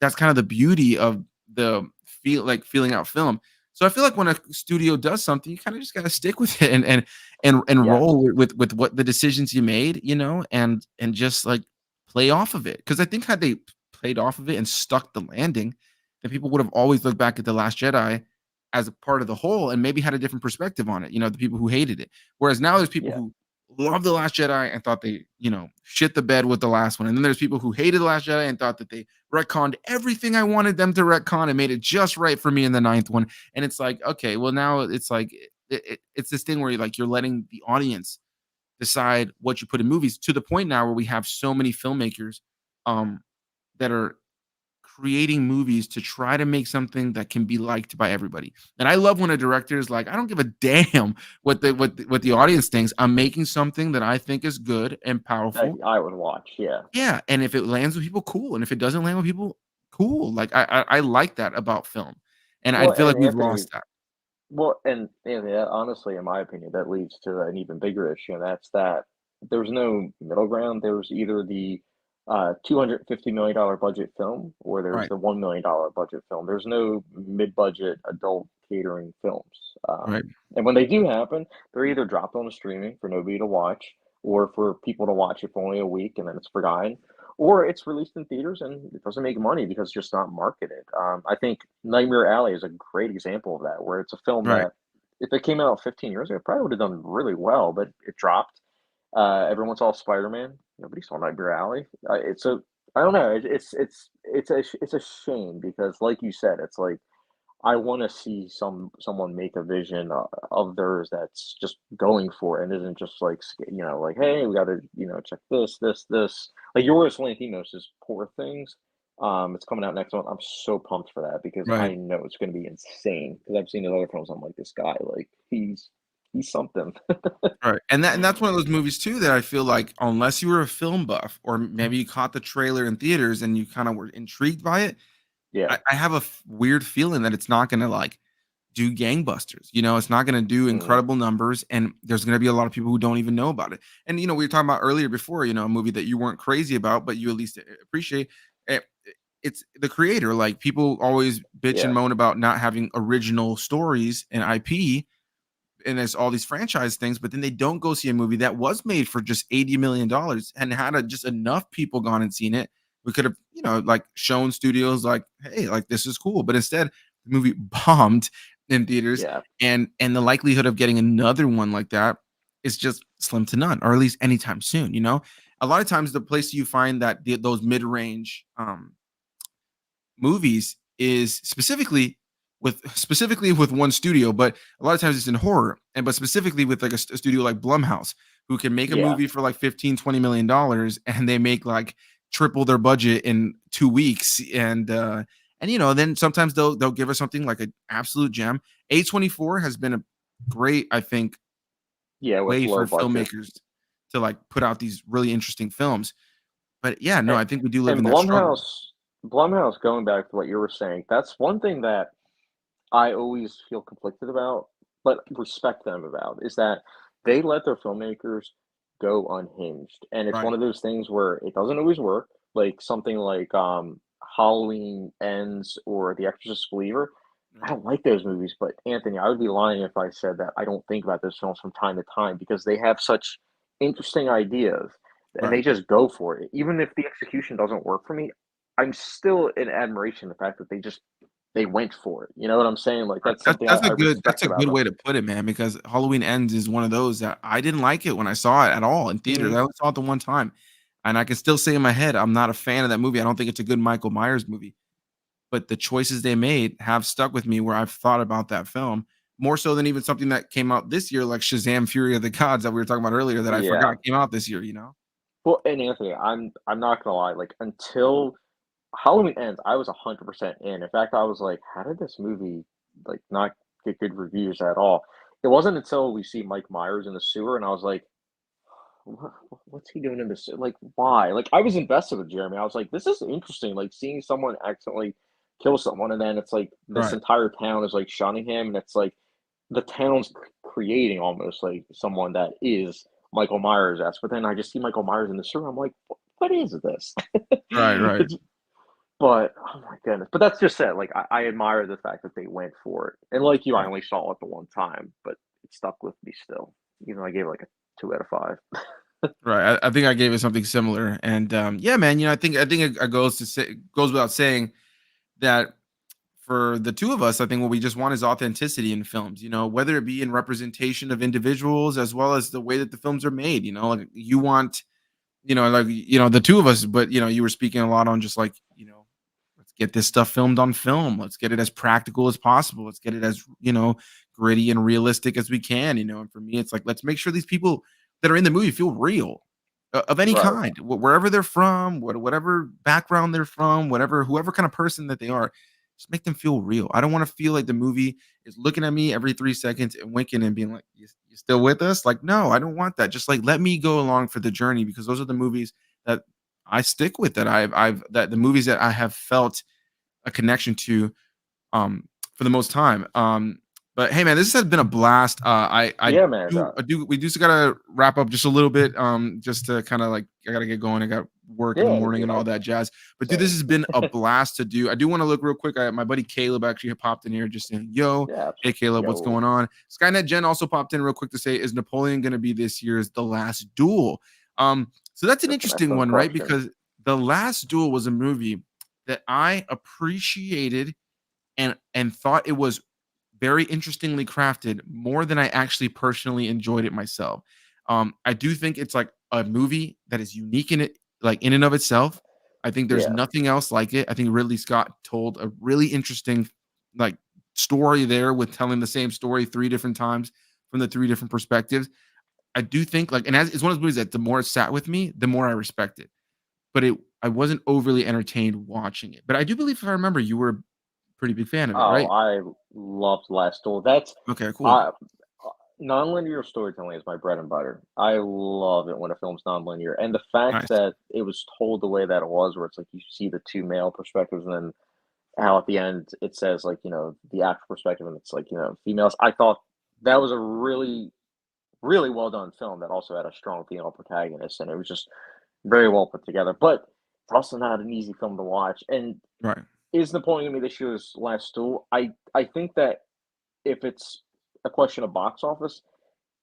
that's kind of the beauty of the feeling out film. So I feel like when a studio does something, you kind of just got to stick with it and Yes. roll with what the decisions you made, and just like play off of it. Because I think had they played off of it and stuck the landing, then people would have always looked back at the Last Jedi as a part of the whole and maybe had a different perspective on it. The people who hated it. Whereas now there's people Yeah. who love the Last Jedi and thought they shit the bed with the last one, and then there's people who hated the Last Jedi and thought that they retconned everything I wanted them to retcon and made it just right for me in the ninth one. And it's like, okay, well now it's like it's this thing where you're letting the audience decide what you put in movies to the point now where we have so many filmmakers um that are creating movies to try to make something that can be liked by everybody. And I love when a director is like, I don't give a damn what the audience thinks. I'm making something that I think is good and That powerful. I would watch, yeah. Yeah, and if it lands with people, cool, and if it doesn't land with people, cool. Like I like that about film, and I Well, feel like and we've Anthony, lost that. that honestly, in my opinion, that leads to an even bigger issue, and that's that there's no middle ground. There's either the $250 million budget film or there's Right, the $1 million budget film. There's no mid-budget adult catering films. right, And when they do happen, they're either dropped on a streaming for nobody to watch, or for people to watch it for only a week and then it's forgotten, or it's released in theaters and it doesn't make money because it's just not marketed. I think Nightmare Alley is a great example of that, where it's a film right. that if it came out 15 years ago, it probably would have done really well, but it dropped. Everyone saw Spider-Man. Nobody saw Nightmare Alley. It's a I don't know. It's a shame because, like you said, it's like I want to see someone make a vision of theirs that's just going for it and isn't just like like, hey, we got to check this. Like Yorgos Lanthimos' Poor Things. It's coming out next month. I'm so pumped for that because Right. I know it's going to be insane. Because I've seen his other films. I'm like, this guy, like he's something. Right, and that's one of those movies too that I feel like unless you were a film buff or maybe you caught the trailer in theaters and you kinda were intrigued by it, Yeah. I have a weird feeling that it's not gonna, like, do gangbusters, it's not gonna do Mm, incredible numbers, and there's gonna be a lot of people who don't even know about it, and, we were talking about earlier before, a movie that you weren't crazy about, but you at least appreciate, it's the creator, like, people always bitch and yeah. moan about not having original stories and IP, and there's all these franchise things, but then they don't go see a movie that was made for just $80 million and had just enough people gone and seen it. We could have, like shown studios like, hey, like this is cool. But instead, the movie bombed in theaters, Yeah. and the likelihood of getting another one like that is just slim to none, or at least anytime soon. A lot of times the place you find that those mid-range movies is specifically with one studio, but a lot of times it's in horror, and but specifically with like a studio like Blumhouse, who can make a Yeah. movie for like 15-20 million dollars, and they make like triple their budget in 2 weeks, and then sometimes they'll give us something like an absolute gem. A24 has been a great, I think, Yeah. With way low for budget. filmmakers to like put out these really interesting films. But yeah, no, And, I think we do live and in that struggle. Blumhouse, going back to what you were saying, that's one thing that I always feel conflicted about, but respect them about, is that they let their filmmakers go unhinged. And it's Right. one of those things where it doesn't always work. Like something like Halloween Ends or The Exorcist Believer. I Right. don't like those movies, but Anthony, I would be lying if I said that I don't think about those films from time to time because they have such interesting ideas and they Right. just go for it. Even if the execution doesn't work for me, I'm still in admiration the fact that they went for it. You know what I'm saying? Like Right. that's something That's I a good respect about them. way to put it, man, because Halloween Ends is one of those that I didn't like it when I saw it at all in theaters. Mhm. I only saw it the one time, and I can still say in my head, I'm not a fan of that movie. I don't think it's a good Michael Myers movie, but the choices they made have stuck with me where I've thought about that film more so than even something that came out this year, like Shazam! Fury of the Gods that we were talking about earlier that I Yeah. forgot came out this year? Well, and Anthony, I'm not gonna lie. Like until Halloween Ends, I was 100% in. In fact, I was like, how did this movie like not get good reviews at all? It wasn't until we see Mike Myers in the sewer, and I was like, what, what's he doing in this? Like, why? Like, I was invested with Jeremy. I was like, this is interesting. Like, seeing someone accidentally kill someone, and then it's like this Right. entire town is like shunning him, and it's like the town's creating almost like someone that is Michael Myers esque. But then I just see Michael Myers in the sewer. I'm like, what is this? Right, right. It's, but oh my goodness. But that's just it. Like, I admire the fact that they went for it. And like you, I Right. only saw it the one time, but it stuck with me still. Even though I gave it like a 2 out of 5. Right. I think I gave it something similar. And yeah, man, I think it goes without saying that for the two of us, I think what we just want is authenticity in films, whether it be in representation of individuals as well as the way that the films are made. Like you want, the two of us, but you were speaking a lot on just like, let's get this stuff filmed on film. Let's get it as practical as possible. Let's get it as, gritty and realistic as we can. And for me, it's like, let's make sure these people that are in the movie feel real. of any Right. kind, wherever they're from, whatever background they're from, whatever whoever kind of person that they are, just make them feel real. I don't want to feel like the movie is looking at me every 3 seconds and winking and being like, you still with us?" Like, no, I don't want that. Just like let me go along for the journey because those are the movies that I stick with, that I've that the movies that I have felt a connection to for the most time. But hey, man, this has been a blast. Yeah, man. I do we just gotta wrap up just a little bit, just to kind of like I gotta get going. I got work in the Yeah, morning and dude. all that jazz. But dude, this Same. has been a blast to do. I do want to look real quick. My buddy Caleb actually popped in here just saying, "Yo, Yeah. hey Caleb, what's Yo. going on?" Skynet Jen also popped in real quick to say, "Is Napoleon going to be this year's The Last Duel?" So that's an That's an interesting excellent one, right? question. Because The Last Duel was a movie that I appreciated and thought it was very interestingly crafted more than I actually personally enjoyed it myself. I do think it's like a movie that is unique in it, like in and of itself. I think there's Yeah. nothing else like it. I think Ridley Scott told a really interesting like story there with telling the same story three different times from the three different perspectives. I do think like, and as it's one of those movies that the more it sat with me, the more I respect it. But I wasn't overly entertained watching it. But I do believe, if I remember, you were a pretty big fan of it, Oh, right? I loved Last Duel. That's Okay, cool. uh, nonlinear storytelling is my bread and butter. I love it when a film's nonlinear, and the fact Nice. that it was told the way that it was, where it's like you see the two male perspectives, and then how at the end it says like the actual perspective, and it's like females. I thought that was a really really well done film that also had a strong female protagonist, and it was just very well put together. But it's also not an easy film to watch. And Right. is Napoleon going to be this year's Last Duel? I think that if it's a question of box office,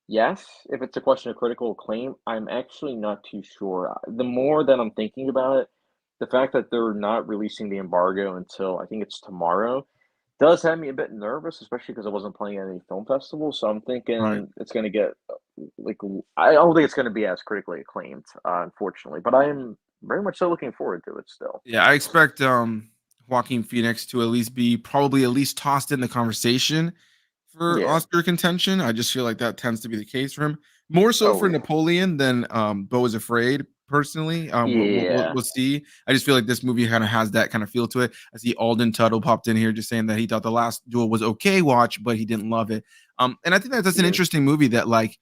yes. If it's a question of critical acclaim, I'm actually not too sure. The more that I'm thinking about it, the fact that they're not releasing the embargo until I think it's tomorrow does have me a bit nervous, especially because I wasn't playing at any film festival. So I'm Right. thinking it's going to get like I don't think it's going to be as critically acclaimed, unfortunately. But I am very much so looking forward to it still. Yeah, I expect Joaquin Phoenix to at least be probably at least tossed in the conversation for Yeah. Oscar contention. I just feel like that tends to be the case for him. More so Oh for yeah. Napoleon than Beau is Afraid, personally. Yeah. We'll see. I just feel like this movie kind of has that kind of feel to it. I see Alden Tuttle popped in here just saying that he thought The Last Duel was okay watch, but he didn't love it. And I think that's an Yeah. interesting movie that like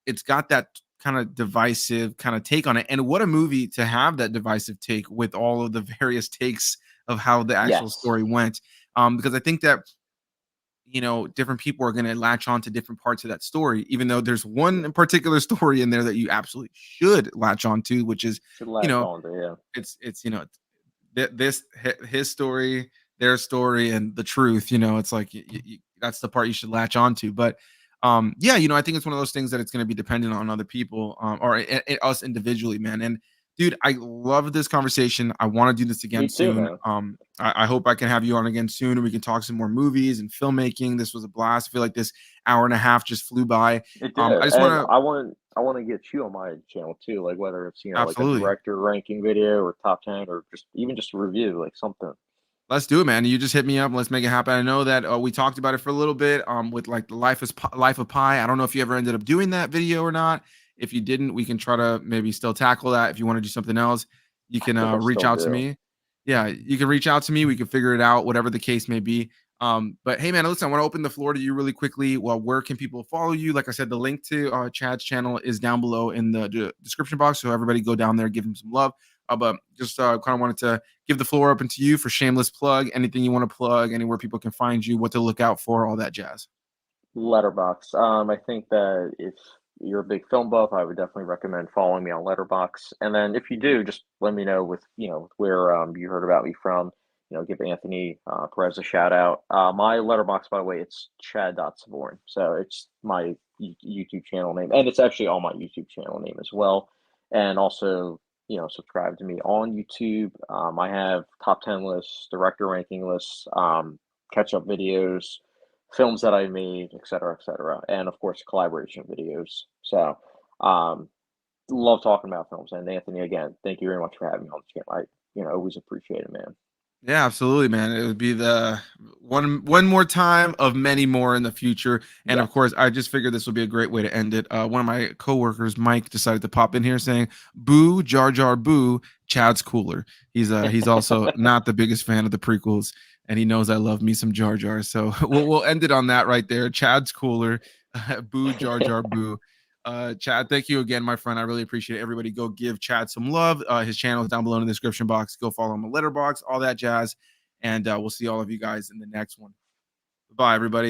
it's got that kind of divisive kind of take on it. And what a movie to have that divisive take with all of the various takes of how the actual Yes. story went. Because I think that different people are going to latch on to different parts of that story, even though there's one Yeah. in particular story in there that you absolutely should latch on to, which is, Should you latch know, on to, yeah. it's his story, their story, and the truth. It's like that's the part you should latch on to. But yeah, I think it's one of those things that it's going to be dependent on other people, or us individually, man. And dude, I love this conversation. I want to do this Me again too, soon. man. I hope I can have you on again soon, and we can talk some more movies and filmmaking. This was a blast. I feel like this hour and a half just flew by. It did, I just and want to I want to get you on my channel too, like whether it's like a absolutely. director ranking video or top 10 or just even just a review, like something. Let's do it, man. You just hit me up. And let's make it happen. I know that we talked about it for a little bit. With like the Life of Pi. I don't know if you ever ended up doing that video or not. If you didn't, we can try to maybe still tackle that. If you want to do something else, you I can think I reach still out to do. me. Yeah, you can reach out to me. We can figure it out, whatever the case may be. But hey, man, listen, I want to open the floor to you really quickly. Well, where can people follow you? Like I said, the link to Chad's channel is down below in the description box. So everybody go down there, give him some love. But just kind of wanted to give the floor open to you for shameless plug. Anything you want to plug, anywhere people can find you, what to look out for, all that jazz. Letterbox. I think that if you're a big film buff, I would definitely recommend following me on Letterbox. And then if you do, just let me know with where you heard about me from. Give Anthony Perez a shout out. My Letterbox, by the way, it's Chad.Sabourin. So it's my YouTube channel name, and it's actually on my YouTube channel name as well. And also, subscribe to me on YouTube. I have top 10 lists, director ranking lists, catch up videos, films that I made, et cetera, and of course collaboration videos. So, um, love talking about films. And Anthony, again, thank you very much for having me on the channel. I always appreciate it, man. Yeah, absolutely, man. It would be the one more time of many more in the future. And of Yes. course, I just figured this would be a great way to end it. One of my coworkers, Mike, decided to pop in here saying, "Boo, Jar Jar, boo! Chad's cooler." He's also not the biggest fan of the prequels, and he knows I love me some Jar Jar. So we'll end it on that right there. Chad's cooler. Boo, Jar Jar, boo. Chad, thank you again, my friend. I really appreciate it. Everybody go give Chad some love. His channel is down below in the description box. Go follow him on Letterbox, all that jazz. And we'll see all of you guys in the next one. Bye, everybody.